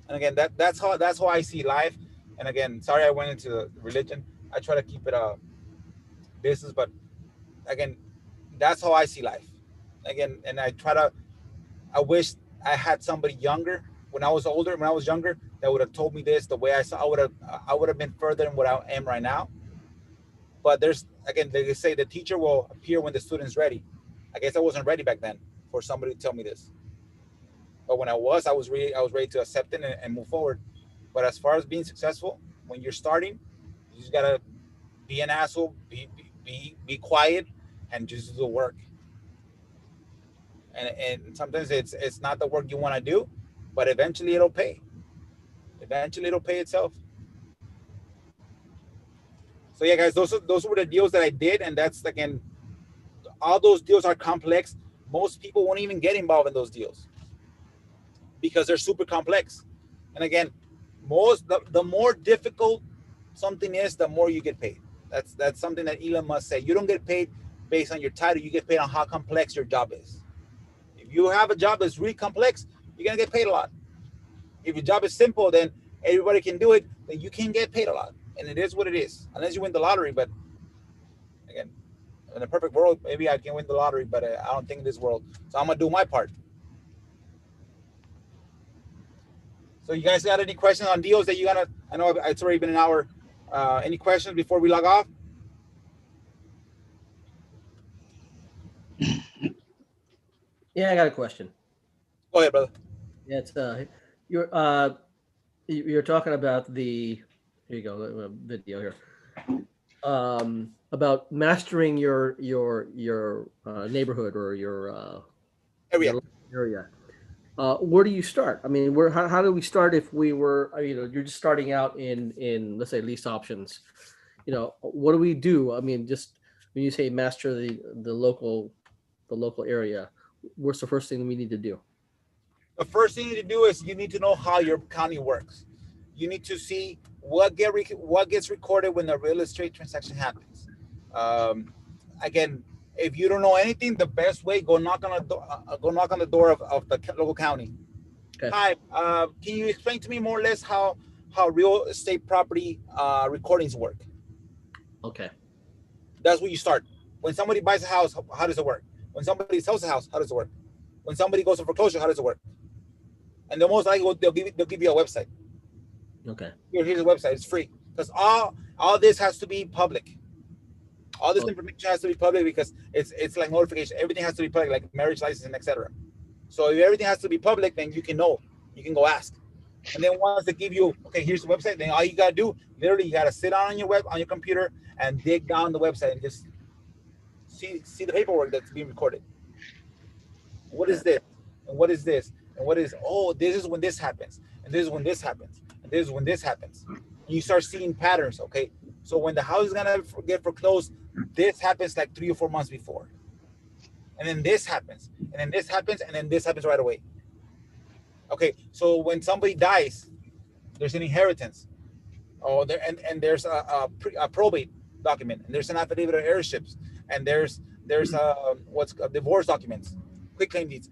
S1: And again, that's how I see life. And again, sorry I went into religion. I try to keep it a business, but again, that's how I see life. Again, and I wish I had somebody younger when I was younger, that would have told me this the way I saw. I would have been further than what I am right now. But there's, again, they say the teacher will appear when the student's ready. I guess I wasn't ready back then for somebody to tell me this. But when I was ready to accept it and move forward. But as far as being successful, when you're starting, you just gotta be an asshole, be quiet, and just do the work. And sometimes it's not the work you want to do, but eventually it'll pay. Eventually it'll pay itself. So yeah, guys, those were the deals that I did, and that's, again, all those deals are complex. Most people won't even get involved in those deals because they're super complex. And again, the more difficult something is, the more you get paid. That's something that Elon Musk said. You don't get paid based on your title. You get paid on how complex your job is. If you have a job that's really complex, you're gonna get paid a lot. If your job is simple, then everybody can do it. Then you can get paid a lot, and it is what it is. Unless you win the lottery, but again, in a perfect world, maybe I can win the lottery, but I don't think in this world. So I'm gonna do my part. So you guys got any questions on deals that you gotta? I know it's already been an hour. Any questions before we log off?
S7: Yeah, I got a question.
S1: Go ahead, brother.
S7: Yeah, it's you're talking about the, here you go, video here. About mastering your neighborhood or your
S1: Area.
S7: area. Where do you start? I mean, how do we start if we were, you're just starting out in let's say lease options. What do we do? I mean, just when you say master the local area, what's the first thing we need to do?
S1: The first thing you need to do is you need to know how your county works. You need to see what gets recorded when the real estate transaction happens. Again, if you don't know anything, the best way, go knock on the door of the local county.
S7: Okay.
S1: Hi, can you explain to me more or less how real estate property recordings work?
S7: Okay.
S1: That's where you start. When somebody buys a house, how does it work? When somebody sells a house, how does it work? When somebody goes to foreclosure, how does it work? And the most likely they'll give you a website.
S7: Okay.
S1: Here's a website. It's free because all this has to be public. All this information has to be public because it's like notification. Everything has to be public, like marriage license and etc. So if everything has to be public, then you can know. You can go ask. And then once they give you, okay, here's the website, then all you gotta do, literally, you gotta sit on your computer and dig down the website and just see the paperwork that's being recorded. What is this? And what is this? And what is? Oh, this is when this happens, and this is when this happens, and this is when this happens. And you start seeing patterns. Okay, so when the house is gonna get foreclosed, this happens like 3 or 4 months before, and then this happens, and then this happens, and then this happens right away. Okay, so when somebody dies, there's an inheritance. Oh, there's a probate document, and there's an affidavit of heirships, and there's divorce documents, quitclaim deeds,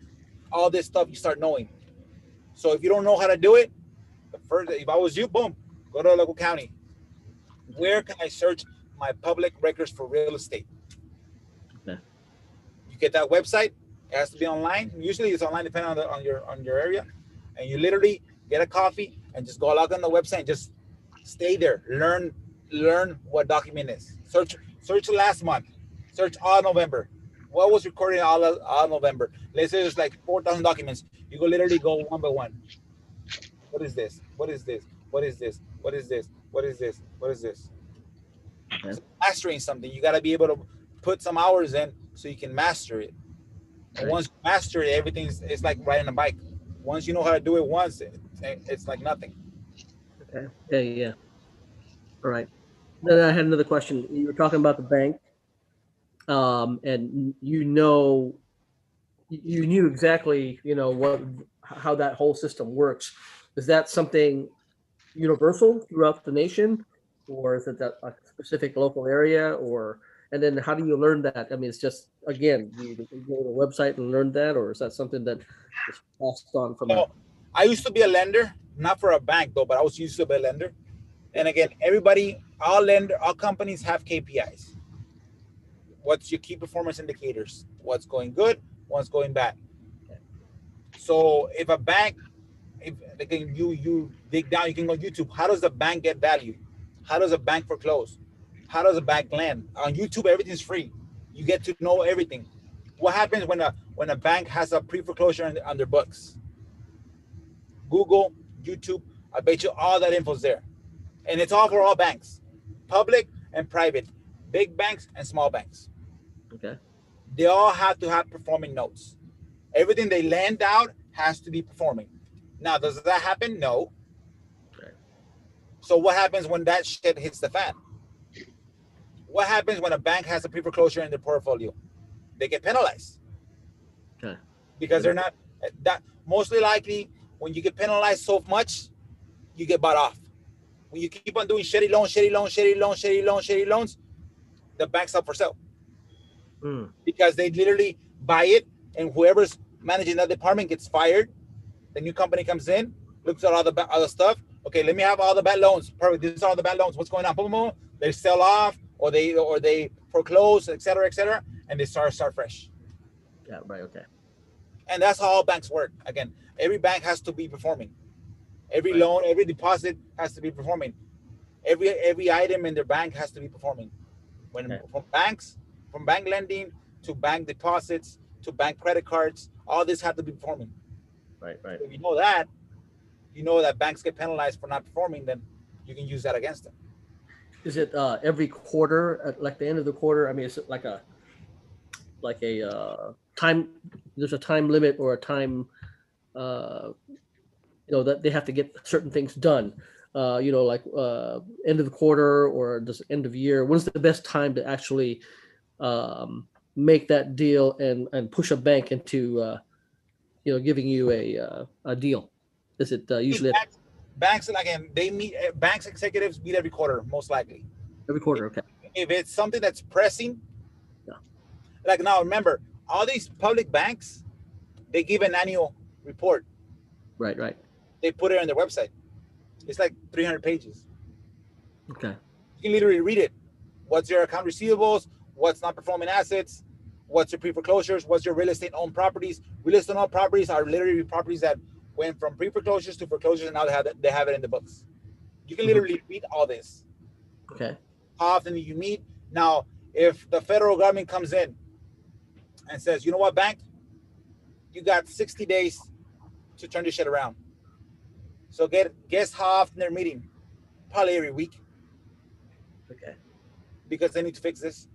S1: all this stuff you start knowing. So if you don't know how to do it, if I was you, boom, go to a local county. Where can I search my public records for real estate?
S7: Okay.
S1: You get that website. It has to be online. Usually it's online depending on your area. And you literally get a coffee and just go log on the website and just stay there. Learn what document is. Search last month. Search all November. What was recorded all November? Let's say there's like 4,000 documents. You go literally go one by one. What is this? What is this? What is this? What is this? What is this? What is this?
S7: Okay.
S1: So mastering something, you got to be able to put some hours in so you can master it. And
S7: Right.
S1: once you master it, it's like riding a bike. Once you know how to do it once, it's like nothing.
S7: Okay. Yeah. All right. Then I had another question. You were talking about the bank, and you knew exactly, how that whole system works. Is that something universal throughout the nation, or is it that a specific local area, and then how do you learn that? I mean, it's just, again, you go to the website and learn that, or is that something that is passed on from?
S1: So, I used to be a lender, not for a bank though, but I was used to be a lender. And again, all companies have KPIs. What's your key performance indicators? What's going good? What's going bad? So if a bank, again, you dig down, you can go to YouTube. How does the bank get value? How does a bank foreclose? How does a bank land? On YouTube, everything's free. You get to know everything. What happens when a bank has a pre-foreclosure on their books? Google, YouTube, I bet you all that info's there. And it's all for all banks, public and private, big banks and small banks.
S7: Okay.
S1: They all have to have performing notes. Everything they lend out has to be performing. Now, does that happen? No.
S7: Okay.
S1: So what happens when that shit hits the fan? What happens when a bank has a pre-foreclosure in their portfolio? They get penalized.
S7: Okay.
S1: Because they're not that mostly likely when you get penalized so much, you get bought off. When you keep on doing shitty loans, the bank's up for sale. Because they literally buy it, and whoever's managing that department gets fired. The new company comes in, looks at all the stuff. Okay, let me have all the bad loans. Perfect. These are all the bad loans. What's going on? Boom, boom. They sell off, or they foreclose, et cetera, and they start fresh.
S7: Yeah, right. Okay.
S1: And that's how all banks work. Again, every bank has to be performing. Every loan, every deposit has to be performing. Every item in their bank has to be performing. From bank lending to bank deposits to bank credit cards, all this have to be performing.
S7: Right.
S1: If you know that banks get penalized for not performing, then you can use that against them.
S7: Is it every quarter, at like the end of the quarter? I mean, is it like a time? There's a time limit or a time, that they have to get certain things done. Like end of the quarter or this end of year. When's the best time to actually make that deal and push a bank into giving you a deal? Is it usually
S1: banks again? They meet. Banks executives meet every quarter, most likely.
S7: Every quarter, okay.
S1: If it's something that's pressing, like now, remember, all these public banks, they give an annual report.
S7: Right.
S1: They put it on their website. It's like 300 pages.
S7: Okay.
S1: You can literally read it. What's your account receivables? What's not performing assets? What's your pre-foreclosures? What's your real estate owned properties? Real estate owned properties are literally properties that went from pre-foreclosures to foreclosures, and now they have it in the books. You can literally read all this.
S7: Okay.
S1: How often do you meet? Now, if the federal government comes in and says, you know what, bank, you got 60 days to turn this shit around. So guess how often they're meeting? Probably every week.
S7: Okay.
S1: Because they need to fix this.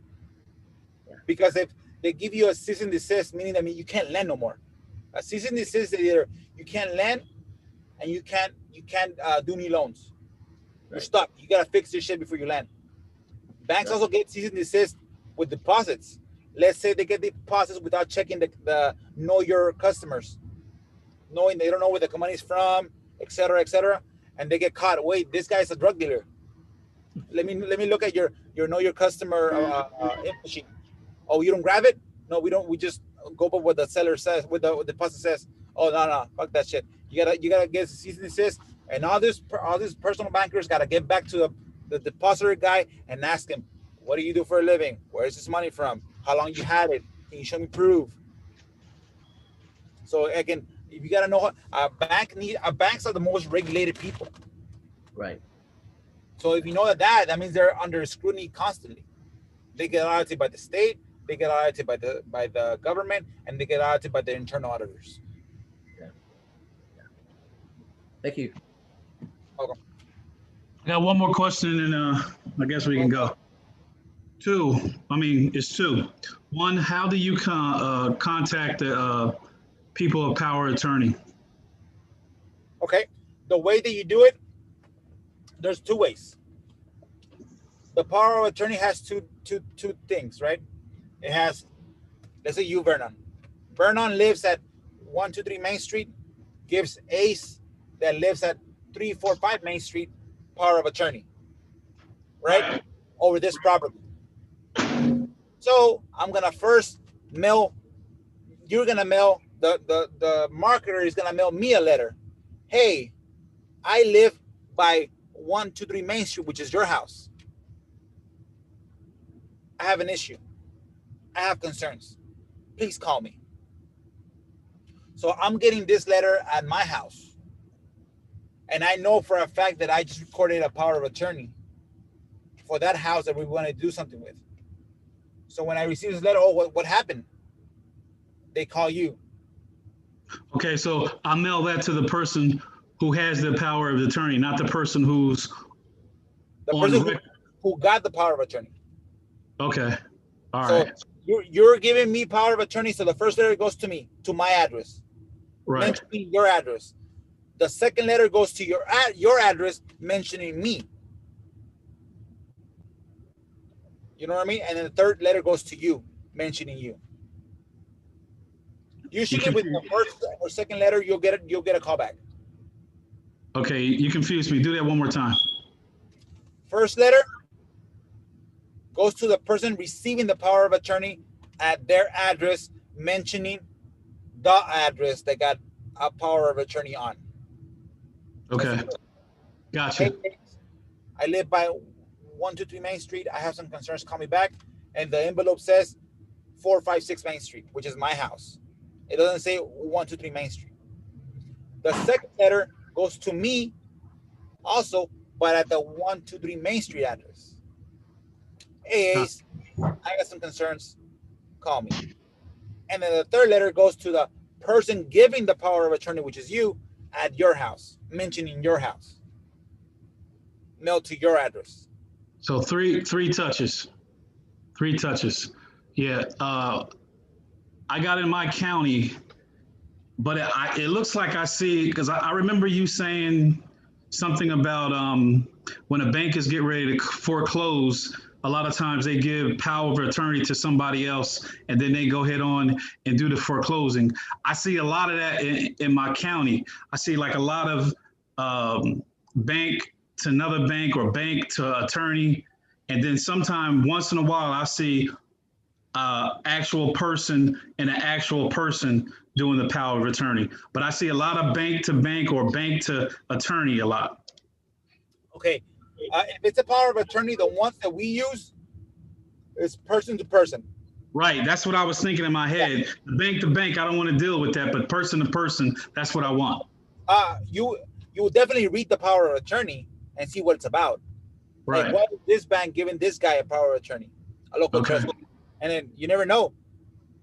S7: Yeah.
S1: Because if they give you a cease and desist, meaning that you can't lend no more. A cease and desist is either you can't lend and you can't do new loans. You're stuck. You gotta fix this shit before you lend. Banks also get cease and desist with deposits. Let's say they get the deposits without checking the know your customers, knowing they don't know where the money's from, et cetera, and they get caught. Wait, this guy's a drug dealer. Let me look at your know your customer info sheet. Oh, you don't grab it? No, we don't. We just go by what the seller says, what the deposit says. Oh no, fuck that shit. You gotta get a cease and desist, and all these personal bankers gotta get back to the depositor guy and ask him, what do you do for a living? Where's this money from? How long you had it? Can you show me proof? So again, if you gotta know, banks are the most regulated people.
S7: Right.
S1: So if you know that means they're under scrutiny constantly. They get audited by the state, they get audited by the government, and they get audited by the internal auditors.
S7: Yeah. Thank you.
S1: Welcome.
S6: I got one more question, and I guess we can go. It's two. One, how do you contact the people of power of attorney?
S1: Okay, the way that you do it, there's two ways. The power of attorney has two things, right? It has, let's say you, Vernon. Vernon lives at 123 Main Street, gives Ace that lives at 345 Main Street power of attorney, right? Over this property. So I'm gonna first mail. You're gonna mail the marketer is gonna mail me a letter. Hey, I live by 123 Main Street, which is your house. I have an issue. I have concerns. Please call me. So I'm getting this letter at my house. And I know for a fact that I just recorded a power of attorney for that house that we want to do something with. So when I receive this letter, what happened? They call you.
S6: Okay, so I'll mail that to the person who has the power of attorney, not the person who's
S1: the person who got the power of attorney.
S6: Okay, all right.
S1: So you're giving me power of attorney, so the first letter goes to me, to my address.
S6: Right.
S1: Mentioning your address. The second letter goes to your address, mentioning me. You know what I mean? And then the third letter goes to you, mentioning you. Usually with the first or second letter, you'll get a call back.
S6: Okay, you confused me. Do that one more time.
S1: First letter goes to the person receiving the power of attorney at their address, mentioning the address they got a power of attorney on.
S6: Okay, gotcha.
S1: Hey, I live by 123 Main Street. I have some concerns. Call me back. And the envelope says 456 Main Street, which is my house. It doesn't say 123 Main Street. The second letter goes to me also, but at the 123 Main Street address. Hey, Ace, I got some concerns. Call me. And then the third letter goes to the person giving the power of attorney, which is you, at your house, mentioning your house. Mailed to your address.
S6: So three touches. 3 touches. Yeah. I got in my county, but it looks like I see, because I remember you saying something about when a bank is getting ready to foreclose, a lot of times they give power of attorney to somebody else, and then they go ahead on and do the foreclosing. I see a lot of that in my county. I see like a lot of bank to another bank or bank to attorney. And then sometime once in a while, I see actual person and an actual person doing the power of attorney. But I see a lot of bank to bank or bank to attorney a lot.
S1: Okay. If it's a power of attorney, the ones that we use is person to person.
S6: Right. That's what I was thinking in my head. Yeah. Bank to bank, I don't want to deal with that, but person to person, that's what I want.
S1: You will definitely read the power of attorney and see what it's about.
S6: Right.
S1: Like, why is this bank giving this guy a power of attorney? A local trust. And then you never know.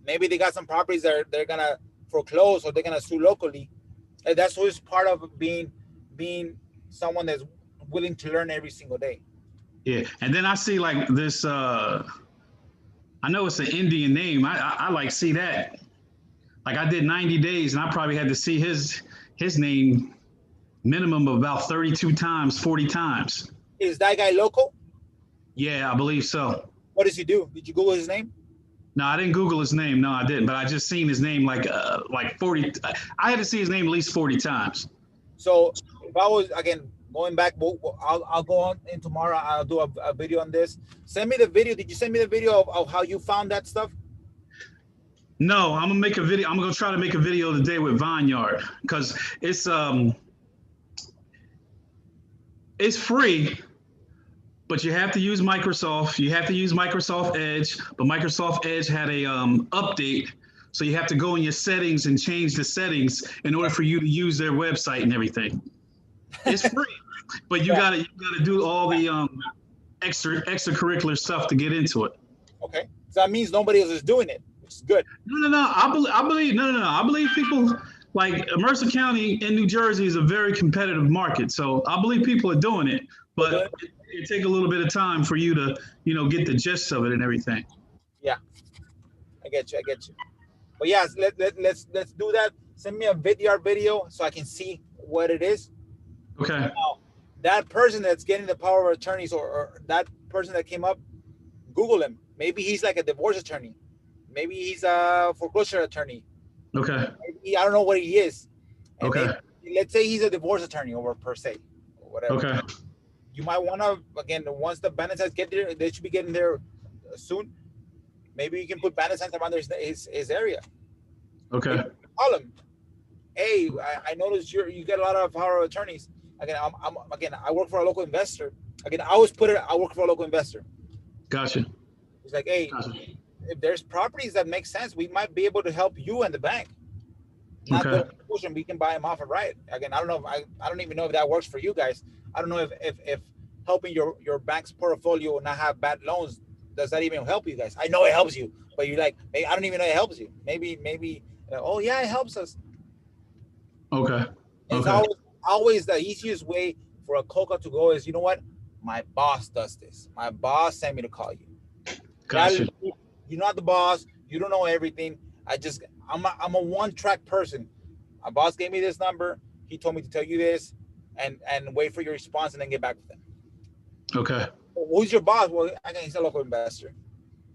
S1: Maybe they got some properties that they're gonna foreclose or they're gonna sue locally. And that's always part of being someone that's willing to learn every single day.
S6: Yeah. And then I see like this I know it's an Indian name. I like see that. Like I did 90 days and I probably had to see his name minimum of about 32 times, 40 times.
S1: Is that guy local?
S6: Yeah, I believe so.
S1: What does he do? Did you Google his name?
S6: No, I didn't Google his name. No, I didn't. But I just seen his name like 40. I had to see his name at least 40 times.
S1: So if I was, again, going back, I'll go on in tomorrow. I'll do a video on this. Send me the video. Did you send me the video of how you found that stuff?
S6: No, I'm gonna make a video. I'm gonna try to make a video today with Vineyard because it's free, but you have to use Microsoft. You have to use Microsoft Edge, but Microsoft Edge had a update, so you have to go in your settings and change the settings in order for you to use their website and everything. It's free, but you gotta do all the extracurricular stuff to get into it.
S1: Okay, so that means nobody else is doing it, which is good.
S6: No. I believe people like Mercer County in New Jersey is a very competitive market, so I believe people are doing it, but it take a little bit of time for you to, get the gist of it and everything.
S1: Yeah, I get you. But yeah, let's do that. Send me a video so I can see what it is.
S6: Okay.
S1: Now, that person that's getting the power of attorneys or that person that came up, Google him. Maybe he's like a divorce attorney. Maybe he's a foreclosure attorney.
S6: Okay.
S1: Maybe, I don't know what he is. And
S6: okay.
S1: Let's say he's a divorce attorney or per se, or whatever.
S6: Okay.
S1: You might want to, again, once the banner signs get there, they should be getting there soon. Maybe you can put banner signs around his area.
S6: Okay.
S1: Call him. Hey, I noticed you get a lot of power of attorneys. Again, I work for a local investor. Again, I always put it, I work for a local investor.
S6: Gotcha.
S1: It's like, hey, if there's properties that make sense, we might be able to help you and the bank. Not
S6: okay.
S1: We can buy them off right. Again, I don't know. I don't even know if that works for you guys. I don't know if helping your bank's portfolio not have bad loans, does that even help you guys? I know it helps you, but you're like, hey, I don't even know it helps you. Maybe. Oh yeah, it helps us.
S6: Okay.
S1: It's always the easiest way for a COCA to go is, you know what? My boss does this. My boss sent me to call you.
S6: Gotcha.
S1: You're not the boss. You don't know everything. I'm a one-track person. My boss gave me this number. He told me to tell you this, and wait for your response and then get back with them.
S6: Okay.
S1: Well, who's your boss? Well, again, he's a local investor.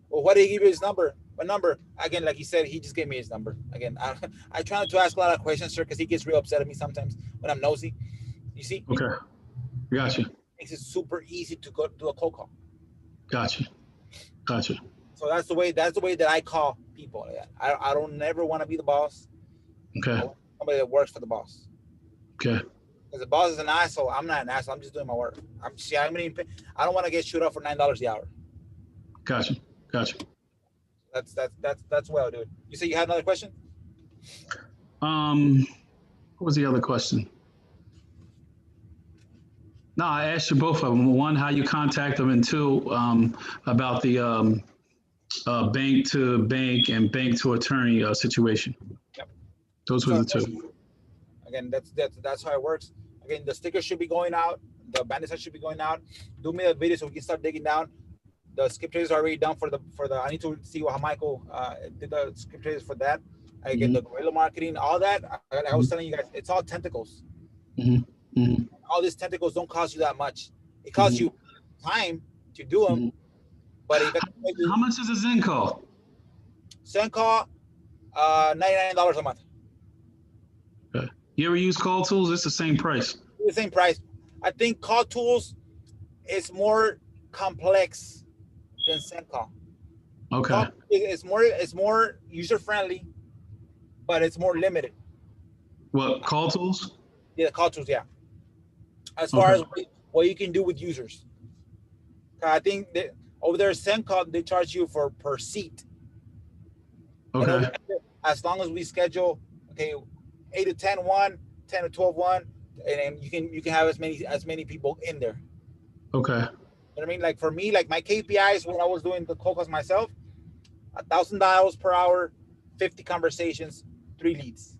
S1: Well, why did he give you his number? What number? Again, like he said, he just gave me his number. Again, I try not to ask a lot of questions, sir, because he gets real upset at me sometimes when I'm nosy. You see,
S6: Okay. Gotcha.
S1: makes it super easy to go do a cold call.
S6: Gotcha. Gotcha.
S1: So that's the way that I call people. I don't never want to be the boss.
S6: Okay.
S1: I want somebody that works for the boss.
S6: Okay.
S1: Because the boss is an asshole. I'm not an asshole. I'm just doing my work. I don't want to get shoot up for $9 the hour.
S6: Gotcha. Gotcha.
S1: That's what I'll do it. You say you had another question?
S6: What was the other question? No, I asked you both of them. One, how you contact them, and two, about the bank to bank and bank to attorney situation.
S1: Yep.
S6: Those were the two.
S1: Again, that's how it works. Again, the stickers should be going out. The bandits should be going out. Do me a video so we can start digging down. The skip traces are already done for the. I need to see how Michael did the skip traces for that. Again, the guerrilla marketing, all that. I was telling you guys, it's all tentacles. All these tentacles don't cost you that much. It costs you time to do them, but
S6: how much does a Zen call?
S1: Zen call, $99 a month.
S6: Okay. You ever use Call Tools? It's the same price.
S1: The same price. I think Call Tools is more complex than SendCall.
S6: Okay.
S1: It's more user friendly, but it's more limited.
S6: What, Call Tools?
S1: Yeah, Call Tools. Yeah. As far as what you can do with users, I think that over there, SendCall, they charge you per seat.
S6: Okay.
S1: As long as we schedule, 8 to 10 one, 10 to 12 one, and you can have as many people in there.
S6: Okay.
S1: You know what I mean? Like for me, like my KPIs when I was doing the cold calls myself, 1,000 dials per hour, 50 conversations, 3 leads.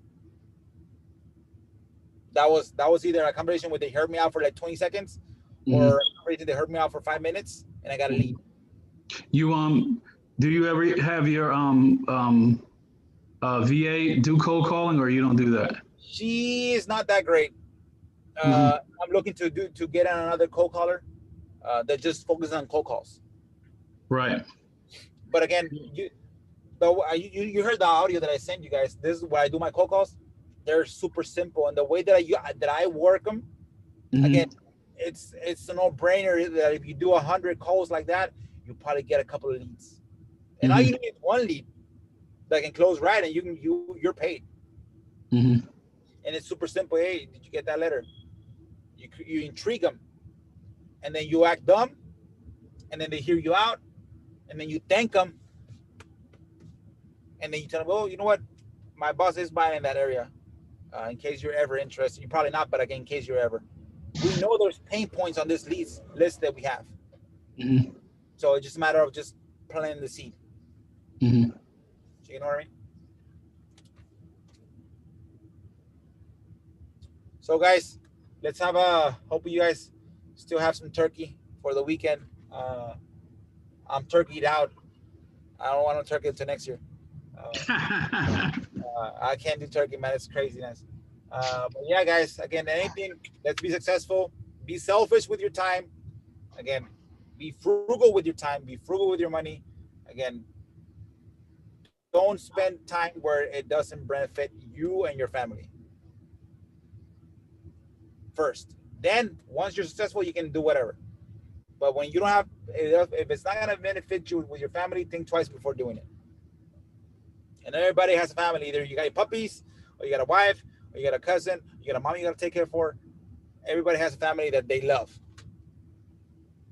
S1: That was either a conversation where they heard me out for like 20 seconds, or a conversation they heard me out for 5 minutes, and I got a lead.
S6: You do you ever have your VA do cold calling, or you don't do that?
S1: She is not that great. I'm looking to get on another cold caller that just focuses on cold calls.
S6: Right.
S1: But again, you heard the audio that I sent you guys. This is where I do my cold calls. They're super simple, and the way that I work them, again, it's a no-brainer that if you do 100 calls like that, you probably get a couple of leads, and all you need is one lead that can close right, and you're paid. And it's super simple. Hey, did you get that letter? You intrigue them, and then you act dumb, and then they hear you out, and then you thank them, and then you tell them, oh, you know what, my boss is buying in that area. In case you're ever interested, you're probably not, but again, in case you're ever, we know there's pain points on this list that we have. So it's just a matter of just planting the seed. So you know what I mean? So guys, let's have hope you guys still have some turkey for the weekend. I'm turkeyed out. I don't want to turkey until next year. I can't do turkey, man. It's craziness. But yeah, guys, again, anything, let's be successful. Be selfish with your time. Again, be frugal with your time. Be frugal with your money. Again, don't spend time where it doesn't benefit you and your family. First. Then, once you're successful, you can do whatever. But when you don't have, if it's not going to benefit you with your family, think twice before doing it. And everybody has a family. Either you got your puppies, or you got a wife, or you got a cousin, you got a mom you got to take care for. Everybody has a family that they love.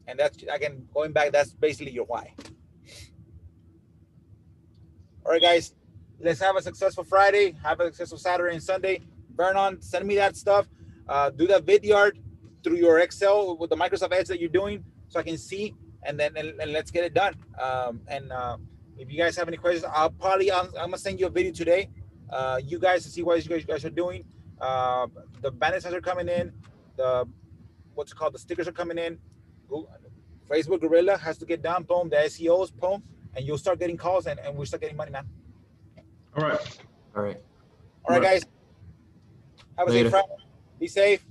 S1: And that's, again, going back, that's basically your why. All right, guys, let's have a successful Friday. Have a successful Saturday and Sunday. Vernon, send me that stuff. Do that vidyard through your Excel with the Microsoft Edge that you're doing so I can see, and then and let's get it done. If you guys have any questions, I'm gonna send you a video today. You guys to see what you guys are doing. The bandits are coming in. The stickers are coming in. Facebook Guerrilla has to get done. Boom. The SEOs. Boom. And you'll start getting calls, and we'll start getting money, man.
S6: All right.
S1: All right, guys. Have a safe Friday. Be safe.